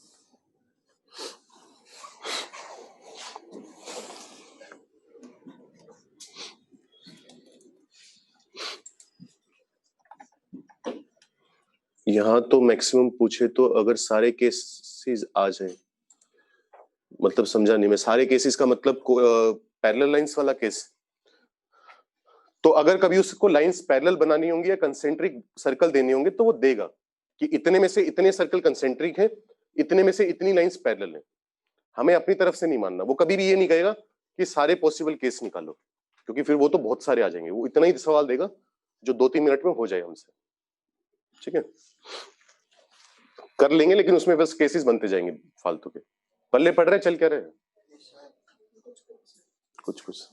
यहां तो मैक्सिमम पूछे तो अगर सारे केसेस आ जाए, मतलब समझा नहीं मैं, सारे केसेस का मतलब पैरेलल लाइंस वाला केस। तो अगर कभी उसको लाइंस पैरेलल बनानी होंगी या कंसेंट्रिक सर्कल देने होंगे, तो वो देगा कि इतने में से इतने सर्कल कंसेंट्रिक है, इतने में से इतनी लाइंस पैरेलल है। हमें अपनी तरफ से नहीं मानना, वो कभी भी ये नहीं कहेगा कि सारे पॉसिबल केस निकालो, क्योंकि फिर वो तो बहुत सारे आ जाएंगे। वो इतना ही सवाल देगा जो 2-3 मिनट में हो जाए हमसे। ठीक है, कर लेंगे, लेकिन उसमें बस केसेस बनते जाएंगे फालतू के। पल्ले पड़ रहे, चल क्या रहे, कुछ कुछ।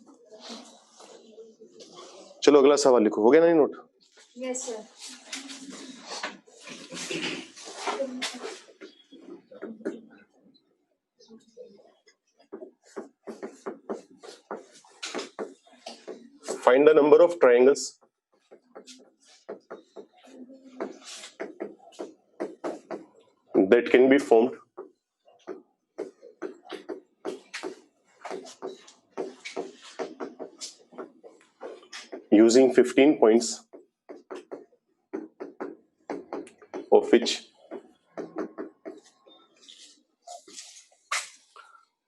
चलो अगला सवाल लिखो, हो गया ना ये note. Yes sir. Find the number of triangles that can be formed using 15 points, of which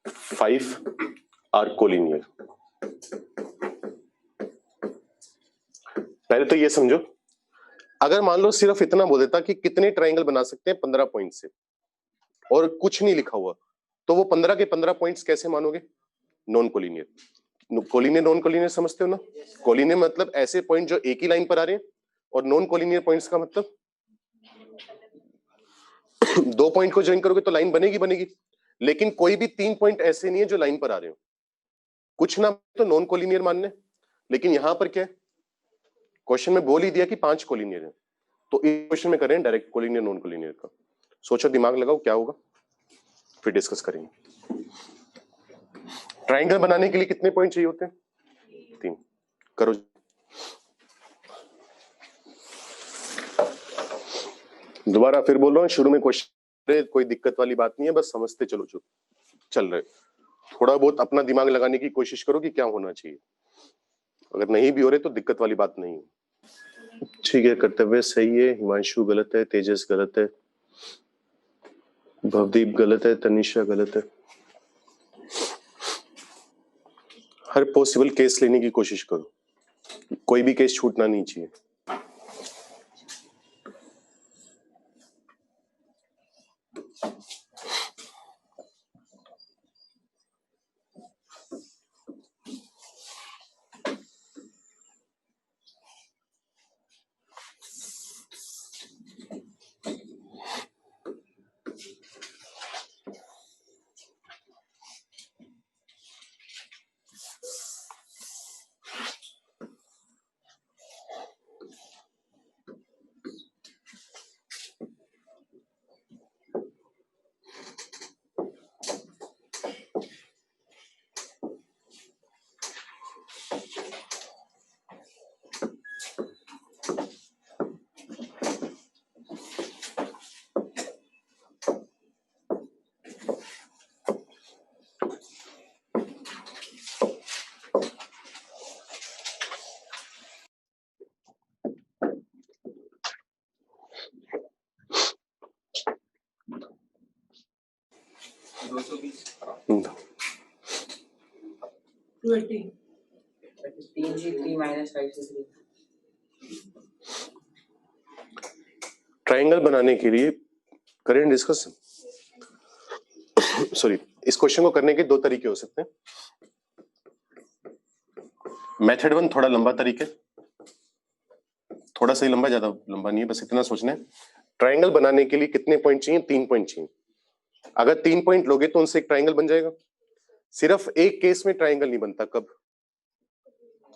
5 are collinear. पहले तो ये समझो, अगर मान लो सिर्फ इतना बोल देता कि कितने ट्रायंगल बना सकते हैं 15 पॉइंट से, और कुछ नहीं लिखा हुआ, तो वो 15 के 15 पॉइंट्स कैसे मानोगे, non collinear. Collinear non collinear समझते हो ना। कोलिनियर मतलब ऐसे पॉइंट जो एक ही लाइन पर आ रहे हैं, और नॉन कोलिनियर पॉइंट्स का मतलब 2 पॉइंट को ज्वाइन करोगे तो लाइन बनेगी बनेगी, लेकिन कोई भी 3 पॉइंट ऐसे नहीं है जो लाइन पर आ रहे हो। कुछ ना तो नॉन कोलिनियर मानने, लेकिन यहां पर क्या है, क्वेश्चन में बोल ही दिया कि 5 कोलिनियर है, तो इस क्वेश्चन में करें डायरेक्ट कोलिनियर नॉन कोलिनियर का। सोचो, दिमाग लगाओ क्या होगा, फिर डिस्कस करेंगे। ट्रायंगल बनाने के लिए कितने पॉइंट चाहिए होते हैं, 3। करो। दोबारा फिर बोल रहा हूँ, शुरू में क्वेश्चन कोई दिक्कत वाली बात नहीं है, बस समझते चलो जो चल रहे। थोड़ा बहुत अपना दिमाग लगाने की कोशिश करो कि क्या होना चाहिए, अगर नहीं भी हो रहे तो दिक्कत वाली बात नहीं है। ठीक है, कर्तव्य सही है, हिमांशु गलत है, तेजस गलत है, भवदीप गलत है, तनिषा गलत है। हर पॉसिबल केस लेने की कोशिश करो, कोई भी केस छूटना नहीं चाहिए। ट्राइंगल बनाने के लिए करें डिस्कस। सॉरी, इस क्वेश्चन को करने के दो तरीके हो सकते हैं। मेथड वन थोड़ा लंबा तरीके, थोड़ा सा ही लंबा, ज्यादा लंबा नहीं है, बस इतना सोचना है ट्राइंगल बनाने के लिए कितने पॉइंट चाहिए, 3 पॉइंट चाहिए। अगर 3 पॉइंट लोगे तो उनसे एक ट्राइंगल बन जाएगा। सिर्फ एक केस में ट्राइंगल नहीं बनता, कब?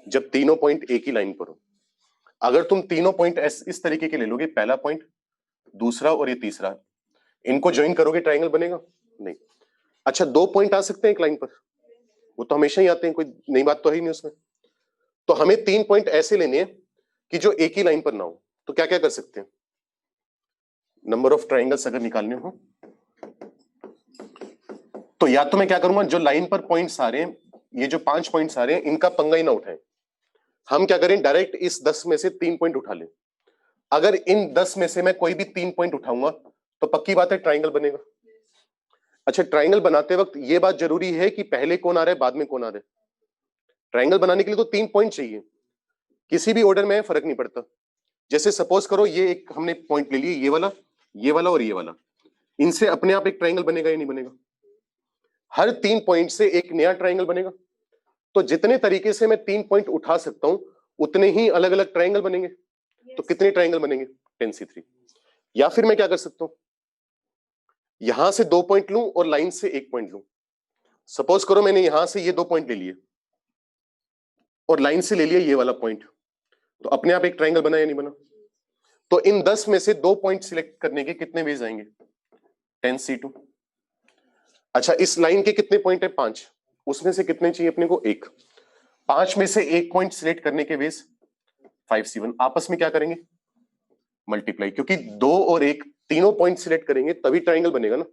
जब तीनों पॉइंट एक ही लाइन पर हो। अगर तुम तीनों पॉइंट इस तरीके के ले लोगे, पहला पॉइंट, दूसरा और ये तीसरा, इनको ज्वाइन करोगे, ट्राइंगल बनेगा? नहीं। अच्छा, 2 पॉइंट आ सकते हैं एक लाइन पर, वो तो हमेशा ही आते हैं, कोई नई बात तो है ही नहीं उसमें। तो हमें 3 पॉइंट ऐसे लेने हैं कि जो एक ही लाइन पर ना हो। तो क्या क्या कर सकते हैं? नंबर ऑफ ट्राइंगल्स अगर निकालने हो तो या तो मैं क्या करूंगा, जो लाइन पर पॉइंट्स आ रहे हैं, ये जो 5 पॉइंट्स आ रहे हैं, इनका पंगा ही ना उठाएं। हम क्या करें, डायरेक्ट इस 10 में से 3 पॉइंट उठा लें। अगर इन 10 में से मैं कोई भी 3 पॉइंट उठाऊंगा तो पक्की बात है ट्राइंगल बनेगा। अच्छा, ट्राइंगल बनाते वक्त ये बात जरूरी है कि पहले कौन आ रहा है, बाद में कौन आ रहा है। ट्राइंगल बनाने के लिए तो 3 पॉइंट चाहिए, किसी भी ऑर्डर में फर्क नहीं पड़ता। जैसे सपोज करो ये एक हमने पॉइंट ले लिए, ये वाला, ये वाला और ये वाला, इनसे अपने आप एक ट्राइंगल बनेगा या नहीं बनेगा? हर 3 पॉइंट से एक नया ट्राइंगल बनेगा। तो जितने तरीके से मैं 3 पॉइंट उठा सकता हूं उतने ही अलग अलग ट्राइंगल बनेंगे। तो कितने ट्राइंगल बनेंगे? 10c3। या फिर मैं क्या कर सकता हूं, यहां से 2 पॉइंट लूं और लाइन से 1 पॉइंट लूं। सपोज करो मैंने यहां से ये 2 पॉइंट ले लिए और लाइन से ले लिया ये वाला पॉइंट, तो अपने आप एक ट्राइंगल बना या नहीं बना? तो इन 10 में से 2 पॉइंट सिलेक्ट करने के कितने वेज आएंगे? 10c2। अच्छा, इस लाइन के कितने पॉइंट है? 5, उसमें से कितने चाहिए अपने को? 1। 5 में से 1 पॉइंट सिलेक्ट करने के वेज 5c1। आपस में क्या करेंगे? मल्टीप्लाई, क्योंकि 2 और 1 तीनों पॉइंट सिलेक्ट करेंगे तभी ट्राइंगल बनेगा ना।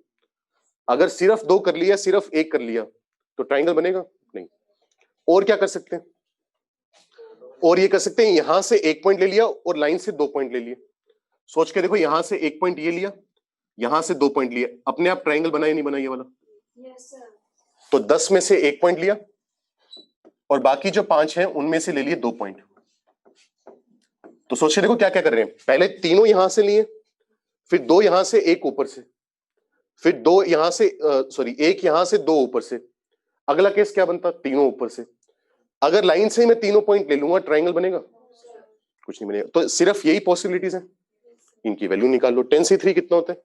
अगर सिर्फ 2 कर लिया, सिर्फ 1 कर लिया, तो ट्राइंगल बनेगा नहीं। और क्या कर सकते हैं? और ये कर सकते हैं, यहां से 1 पॉइंट ले लिया और लाइन से 2 पॉइंट ले लिए। सोच के देखो, यहां से 1 पॉइंट ये लिया, यहां से 2 पॉइंट लिए, अपने आप ट्राइंगल बना या नहीं बना ये वाला? Yes sir. तो 10 में से 1 पॉइंट लिया और बाकी जो 5 हैं उनमें से ले लिए 2 पॉइंट। तो सोचिए देखो क्या क्या कर रहे हैं, पहले तीनों यहां से लिए, फिर 2 यहां से, 1 ऊपर से, फिर 2 यहां से, सॉरी 1 यहां से, 2 ऊपर से। अगला केस क्या बनता? तीनों ऊपर से। अगर लाइन से मैं तीनों पॉइंट ले लूंगा, ट्राइंगल बनेगा? कुछ नहीं बनेगा। तो सिर्फ यही पॉसिबिलिटीज है, इनकी वैल्यू निकाल लो। 10c3 कितना होता है?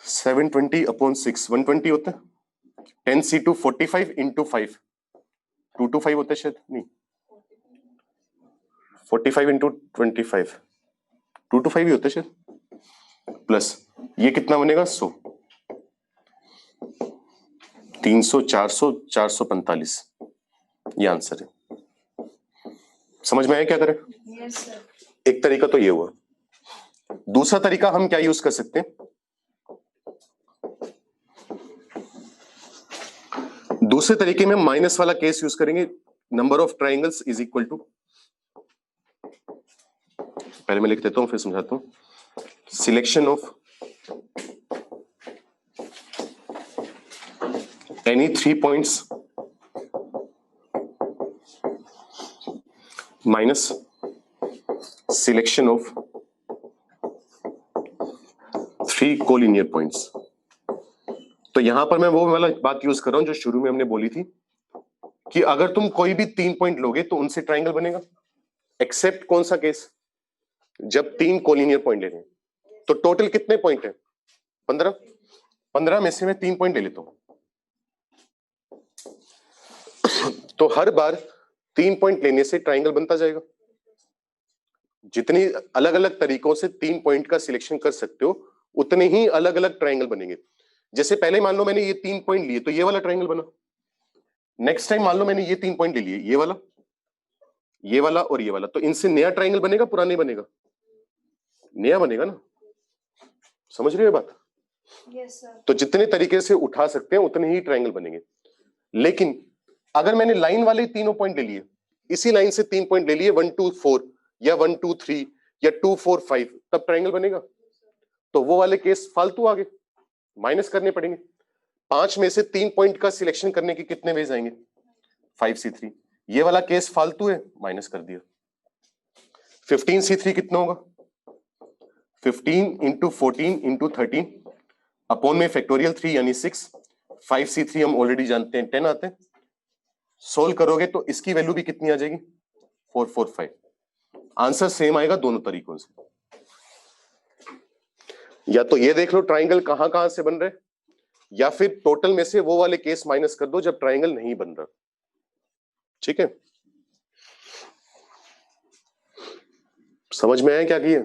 720/6, 120 होता है। 10c2 45 into 5, 225 होता है शायद, नहीं 45 into 25, 225 ही होता है शायद। प्लस ये कितना बनेगा? 100, 300, 400, 445, ये आंसर है। समझ में आया क्या करें? Yes sir. एक तरीका तो ये हुआ। दूसरा तरीका हम क्या यूज कर सकते हैं? दूसरे तरीके में माइनस वाला केस यूज करेंगे। Number of triangles is equal to, पहले मैं लिख देता हूं फिर समझाता हूं। Selection of any 3 points minus selection of 3 collinear points। तो यहां पर मैं वो वाला बात यूज कर रहा हूं जो शुरू में हमने बोली थी कि अगर तुम कोई भी 3 पॉइंट लोगे तो उनसे ट्राइंगल बनेगा, एक्सेप्ट कौन सा केस, जब 3 कोलिनियर पॉइंट ले रहे हैं। तो टोटल कितने पॉइंट है? 15। 15 में से मैं 3 पॉइंट ले लेता हूं। तो हर बार 3 पॉइंट लेने से ट्राइंगल बनता जाएगा। जितनी अलग अलग तरीकों से 3 पॉइंट का सिलेक्शन कर सकते हो उतने ही अलग अलग ट्राइंगल बनेंगे। जैसे पहले मान लो मैंने ये 3 पॉइंट लिए तो ये वाला ट्राइंगल बना। नेक्स्ट टाइम मान लो मैंने ये 3 पॉइंट ले लिए, ये वाला और ये वाला, तो इनसे नया ट्राइंगल बनेगा, पुराना बनेगा? नया बनेगा ना। समझ रहे हो बात? Yes, sir. तो जितने तरीके से उठा सकते हैं उतने ही ट्राइंगल बनेंगे। लेकिन अगर मैंने लाइन वाले तीनों पॉइंट ले लिए, इसी लाइन से 3 पॉइंट ले लिए 1 2 4 या 1 2 3 या 2 4 5, तब ट्राइंगल बनेगा? तो वो वाले केस फालतू आगे माइनस करने पड़ेंगे। 5 में से 3 पॉइंट का सिलेक्शन करने के कितने वेज आएंगे? 5C3। ये वाला केस फालतू है, माइनस कर दिया। 15C3 कितना होगा? 15 इंटू 14 इंटू 13 अपॉन में फैक्टोरियल 3 यानी 6। 5C3 हम ऑलरेडी जानते हैं 10 आते हैं। सोल्व करोगे तो इसकी वैल्यू भी कितनी आ जाएगी? 445। आंसर सेम आएगा दोनों तरीकों से। या तो ये देख लो ट्राइंगल कहां कहां से बन रहे, या फिर टोटल में से वो वाले केस माइनस कर दो जब ट्राइंगल नहीं बन रहा। ठीक है, समझ में आया क्या किया?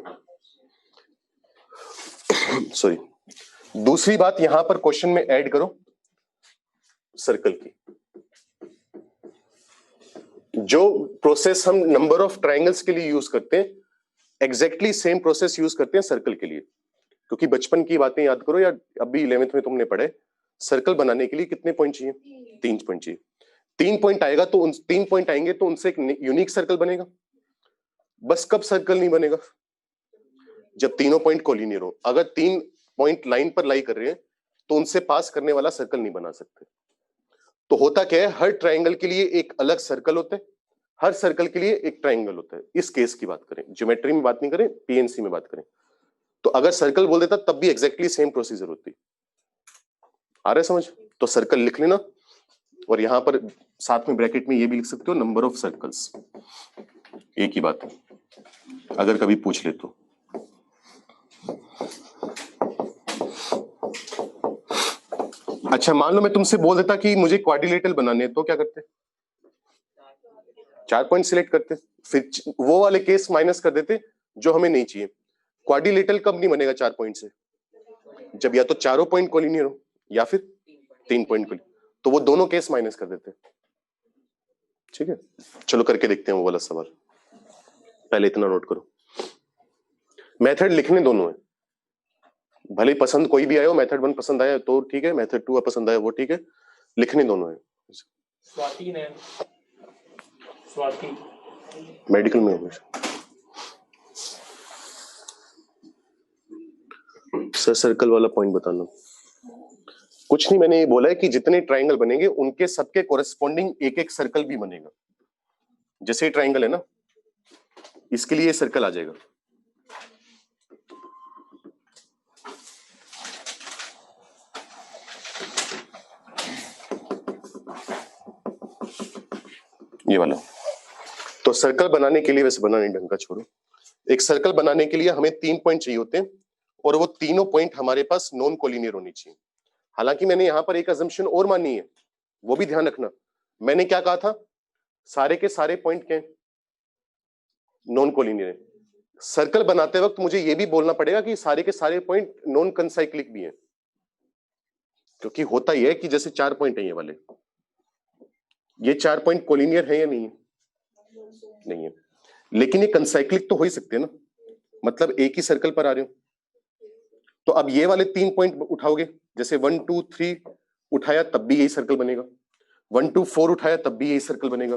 सॉरी। दूसरी बात यहां पर क्वेश्चन में ऐड करो सर्कल की। जो प्रोसेस हम नंबर ऑफ ट्राइंगल्स के लिए यूज करते हैं, एग्जैक्टली सेम प्रोसेस यूज करते हैं सर्कल के लिए। क्योंकि बचपन की बातें याद करो या अभी 11th में तुमने पढ़े, सर्कल बनाने के लिए कितने पॉइंट चाहिए? 3 पॉइंट चाहिए। 3 पॉइंट आएगा तो उन 3 पॉइंट आएंगे तो उनसे एक यूनिक सर्कल बनेगा। बस कब सर्कल नहीं बनेगा? जब तीनों पॉइंट कोलिनियर हो। अगर 3 पॉइंट लाइन पर लाई कर रहे हैं तो उनसे पास करने वाला सर्कल नहीं बना सकते। तो होता क्या है, हर ट्राइंगल के लिए एक अलग सर्कल होता है, हर सर्कल के लिए एक ट्राइंगल होता है। इस केस की बात करें, ज्योमेट्री में बात नहीं करें, पीएनसी में बात करें, तो अगर सर्कल बोल देता तब भी एग्जैक्टली सेम प्रोसीजर होती। आ रहा है समझ? तो सर्कल लिख लेना और यहां पर साथ में ब्रैकेट में ये भी लिख सकते हो नंबर ऑफ सर्कल्स। एक ही बात है, अगर कभी पूछ ले तो। अच्छा, मान लो मैं तुमसे बोल देता कि मुझे क्वाड्रिलेटरल बनाने हैं, तो क्या करते? 4 पॉइंट सिलेक्ट करते, फिर वो वाले केस माइनस कर देते जो हमें नहीं चाहिए। क्वाड्रिलेटरल कब नहीं बनेगा 4 पॉइंट से? जब या तो चारों पॉइंट कोलिनियर हो या फिर 3 पॉइंट कोलिनियर, तो वो दोनों केस माइनस कर देते। ठीक है, चलो करके देखते हैं वो वाला सवाल। पहले इतना नोट करो, मेथड लिखने दोनों है, भले पसंद कोई भी आया हो। मेथड 1 पसंद आया तो ठीक है, मेथड 2 पसंद आया वो ठीक है, लिखने दोनों है। स्वाति ने, स्वाति मेडिकल में होगा सर। सर्कल वाला पॉइंट बताना। कुछ नहीं, मैंने ये बोला है कि जितने ट्राइंगल बनेंगे उनके सबके कोरेस्पोंडिंग एक एक सर्कल भी बनेगा। जैसे ट्राइंगल है ना, इसके लिए सर्कल आ जाएगा। ये वाला। तो सर्कल बनाने के लिए, वैसे बनाने ढंग का छोड़ो, एक सर्कल बनाने के लिए हमें 3 पॉइंट चाहिए होते हैं और वो तीनों पॉइंट हमारे पास नॉन कोलिनियर होनी चाहिए। हालांकि मैंने यहां पर एक अजम्पशन और मानी है, वो भी ध्यान रखना। मैंने क्या कहा था? सारे के सारे पॉइंट क्या है? नॉन कोलिनियर है। सर्कल बनाते वक्त मुझे ये भी बोलना पड़ेगा कि सारे के सारे पॉइंट नॉन कंसाइक्लिक भी हैं, क्योंकि होता ही है कि जैसे 4 पॉइंट है ये वाले, ये 4 पॉइंट कोलिनियर है या नहीं है? नहीं है, लेकिन ये कंसाइक्लिक तो हो ही सकते हैं ना, मतलब एक ही सर्कल पर आ रहे हो। तो अब ये वाले 3 पॉइंट उठाओगे, जैसे 1 2 3 उठाया तब भी यही सर्कल बनेगा, 1 2 4 उठाया तब भी यही सर्कल बनेगा,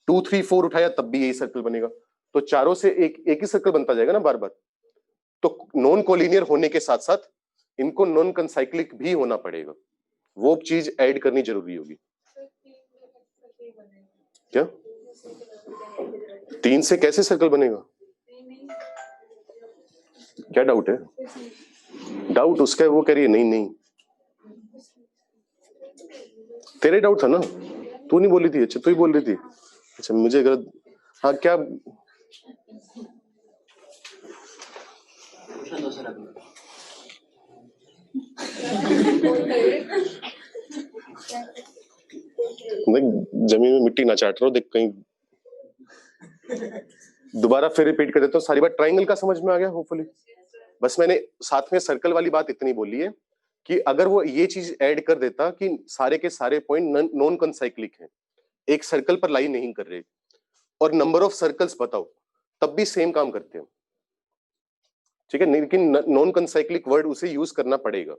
2 3 4 उठाया तब भी यही सर्कल बनेगा। तो चारों से एक ही सर्कल बनता जाएगा ना बार बार। तो नॉन कोलिनियर होने के साथ साथ इनको नॉन कंसाइक्लिक भी होना पड़ेगा, वो चीज ऐड करनी जरूरी होगी। क्या 3 से कैसे सर्कल बनेगा? क्या डाउट है? डाउट उसका है, वो कह रही है नहीं नहीं, तेरे डाउट था ना, तू नहीं बोली थी। अच्छा तू ही बोल रही थी। अच्छा मुझे गलत, हाँ क्या जमीन में मिट्टी ना चाट रहा हूं, देख कहीं दोबारा फिर रिपीट कर देता हूँ सारी बात। ट्राइंगल का समझ में आ गया होपफुली। बस मैंने साथ में सर्कल वाली बात इतनी बोली है कि अगर वो ये चीज ऐड कर देता कि सारे के सारे पॉइंट नॉन कंसाइक्लिक हैं, एक सर्कल पर लाई नहीं कर रहे, और नंबर ऑफ सर्कल्स बताओ, तब भी सेम काम करते हैं, ठीक है। लेकिन नॉन कंसाइक्लिक वर्ड उसे यूज करना पड़ेगा,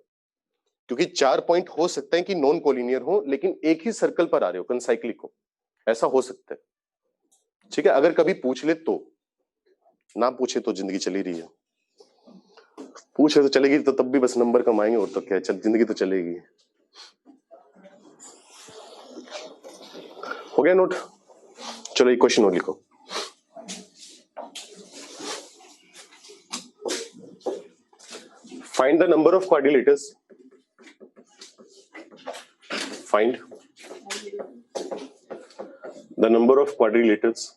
क्योंकि 4 पॉइंट हो सकते हैं कि नॉन कोलिनियर हो, लेकिन एक ही सर्कल पर आ रहे हो, कंसाइक्लिक हो, ऐसा हो सकता है, ठीक है। अगर कभी पूछ ले तो, ना पूछे तो जिंदगी चली रही है, पूछे तो चलेगी तो तब भी बस नंबर कम आएंगे, और तो क्या, चल जिंदगी तो चलेगी। हो गया नोट? चलो एक क्वेश्चन और लिखो। Find the number of quadrilaterals, find the number of quadrilaterals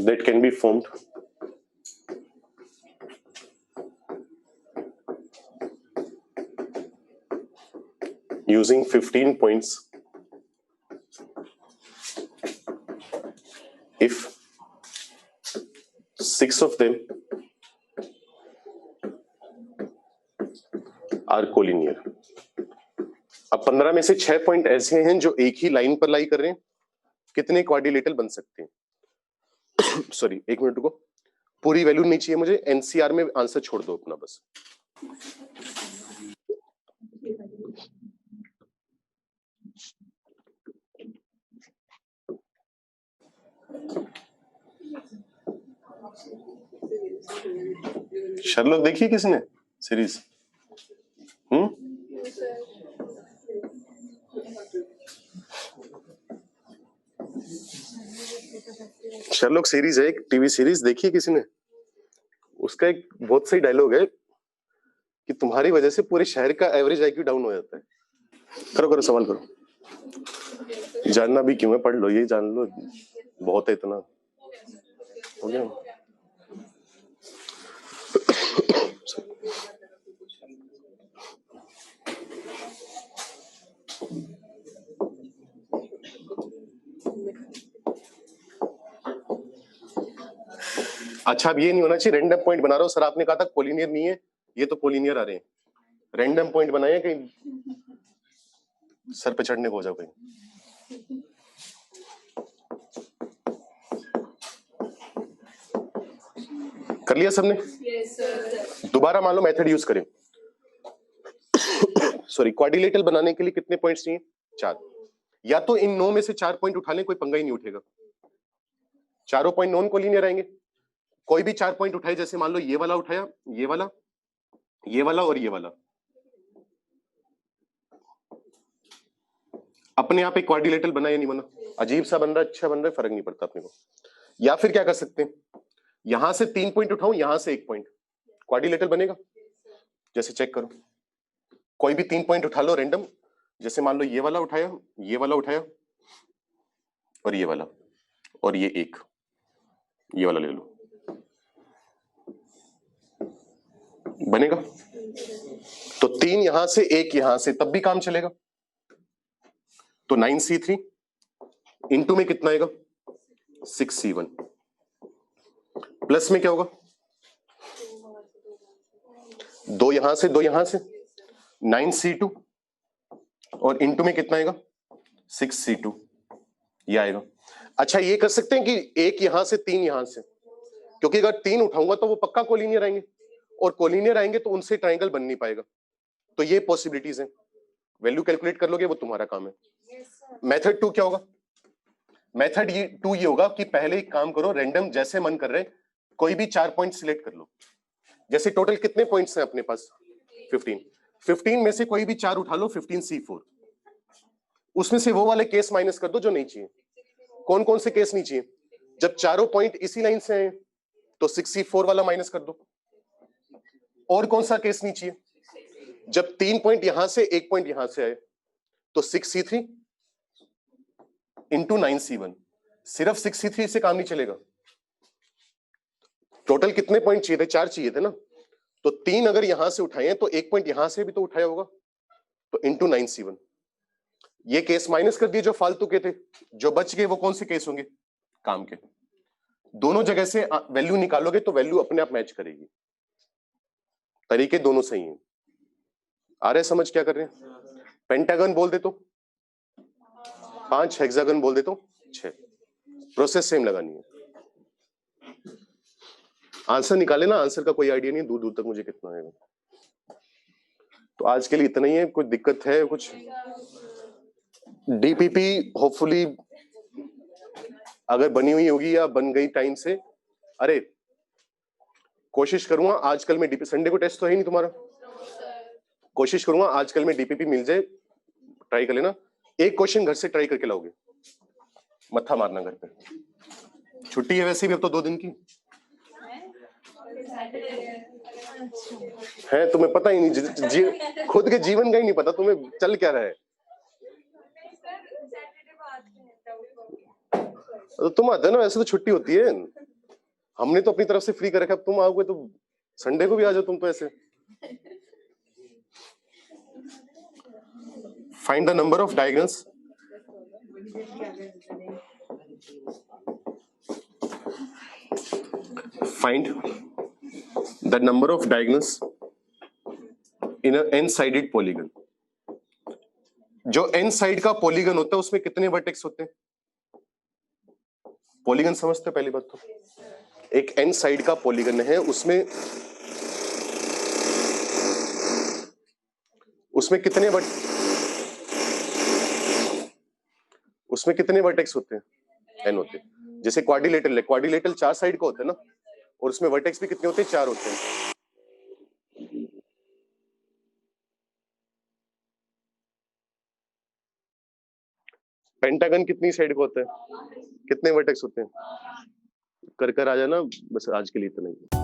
that can be formed using 15 points if 6 of them are collinear। अब 15 में से 6 पॉइंट ऐसे हैं जो एक ही लाइन पर लाई कर रहे हैं, कितने क्वाड्रिलेटरल बन सकते हैं? सॉरी एक मिनट रुको, पूरी वैल्यू नहीं चाहिए मुझे, एनसीआर में आंसर छोड़ दो अपना बस। शर्लॉक देखी किसने सीरीज? शर्लॉक सीरीज है, एक टीवी सीरीज, देखी है किसी ने? उसका एक बहुत सही डायलॉग है कि तुम्हारी वजह से पूरे शहर का एवरेज आईक्यू डाउन हो जाता है। करो करो सवाल करो, जानना भी क्यों है, पढ़ लो, ये जान लो, बहुत है इतना। हो गया? अच्छा अब ये नहीं होना चाहिए रैंडम पॉइंट बना रहा हूं, सर आपने कहा था कोलिनियर नहीं है, ये तो कोलिनियर आ रहे हैं, रैंडम पॉइंट बनाए कहीं सर पे चढ़ने को हो जाओ कहीं। कर लिया सबने? दोबारा मान लो मेथड यूज करें। सॉरी, क्वाड्रिलेटरल बनाने के लिए कितने पॉइंट्स चाहिए? 4। या तो इन 9 में से 4 पॉइंट उठा लें, कोई पंगा ही नहीं उठेगा, चारों पॉइंट नॉन कोलिनियर आएंगे। कोई भी 4 पॉइंट उठाए, जैसे मान लो ये वाला उठाया, ये वाला, ये वाला और ये वाला, अपने आप एक क्वाड्रिलेटरल बना या नहीं बना? अजीब सा बन रहा है, अच्छा बन रहा है, फर्क नहीं पड़ता अपने को। या फिर क्या कर सकते हैं, यहां से 3 पॉइंट उठाऊं, यहां से 1 पॉइंट, क्वाड्रिलेटरल बनेगा? जैसे चेक करो, कोई भी 3 पॉइंट उठा लो रैंडम, जैसे मान लो ये वाला उठाया, ये वाला उठाया, और ये वाला, और ये एक, ये वाला ले लो, बनेगा? तो 3 यहां से, 1 यहां से, तब भी काम चलेगा। तो 9C3 इंटू में कितना आएगा? 6C1, प्लस में क्या होगा? 2 यहां से, 2 यहां से, 9C2, और इंटू में कितना आएगा? 6C2, ये आएगा। अच्छा ये कर सकते हैं कि 1 यहां से, 3 यहां से, क्योंकि अगर 3 उठाऊंगा तो वो पक्का कोलिनियर आएंगे, और कोलिनियर आएंगे तो उनसे ट्राइंगल बन नहीं पाएगा। तो ये पॉसिबिलिटीज हैं, वैल्यू कैलकुलेट कर लोगे, वो तुम्हारा काम है। मेथड 2 क्या होगा? मेथड 2 ये होगा कि पहले एक काम करो, रैंडम जैसे मन कर रहे कोई भी 4 पॉइंट सिलेक्ट कर लो। जैसे टोटल कितने पॉइंट्स हैं अपने पास? 15 में से कोई भी 4 उठा लो, 15C4, उसमें से वो वाले केस माइनस कर दो जो नहीं चाहिए। कौन कौन से केस नहीं चाहिए? जब चारों पॉइंट इसी लाइन से आए तो 6C4 वाला माइनस कर दो। और कौन सा केस नहीं चाहिए? जब 3 पॉइंट यहां से 1 पॉइंट यहां से आए तो 6C3 इंटू 9C1। सिर्फ 6C3 से काम नहीं चलेगा, टोटल कितने पॉइंट चाहिए थे? 4 चाहिए थे ना, तो 3 अगर यहां से उठाए हैं तो 1 पॉइंट यहां से भी तो उठाया होगा, तो इंटू 9C1। ये केस माइनस कर दिए जो फालतू के थे, जो बच गए वो कौन से केस होंगे? काम के। दोनों जगह से वैल्यू निकालोगे तो वैल्यू अपने आप मैच करेगी। तरीके दोनों सही हैं। आ रहे समझ क्या कर रहे हैं? पेंटागन बोल दे तो 5, हेक्सागन बोल दे तो 6। प्रोसेस सेम लगानी है। आंसर निकाले ना, आंसर का कोई आइडिया नहीं दूर दूर तक मुझे कितना आएगा। तो आज के लिए इतना ही है। कुछ दिक्कत है? कुछ डीपीपी होपफुली अगर बनी हुई होगी या बन गई टाइम से, अरे कोशिश करूंगा आजकल में डीपी, संडे को टेस्ट तो है नहीं तुम्हारा, कोशिश करूंगा आजकल में डीपीपी मिल जाए, ट्राई कर लेना। एक क्वेश्चन घर से ट्राई करके लाओगे, मत्था मारना घर पे। छुट्टी है वैसे भी अब तो 2 दिन की है, तुम्हें पता ही नहीं, खुद के जीवन का ही नहीं पता तुम्हें चल क्या रहा है। तो तुम आते हो ना, वैसे तो छुट्टी होती है, हमने तो अपनी तरफ से फ्री कर रखा, अब तुम आओगे तो संडे को भी आ जाओ तुम तो ऐसे। Find the number of diagonals, find the number of diagonals in a n-sided polygon. जो n साइड का पॉलीगन होता है उसमें कितने वर्टेक्स होते हैं? पॉलीगन समझते हो? पहली बात तो एक n साइड का पॉलीगन है, उसमें कितने वर्टेक्स होते हैं? n होते हैं। जैसे क्वाड्रिलेटरल है, क्वाड्रिलेटरल 4 साइड का होता है ना, और उसमें वर्टेक्स भी कितने होते हैं? 4 होते हैं। पेंटागन कितनी साइड का होता है? कितने वर्टेक्स होते हैं? कर आ जाना, बस आज के लिए इतना ही।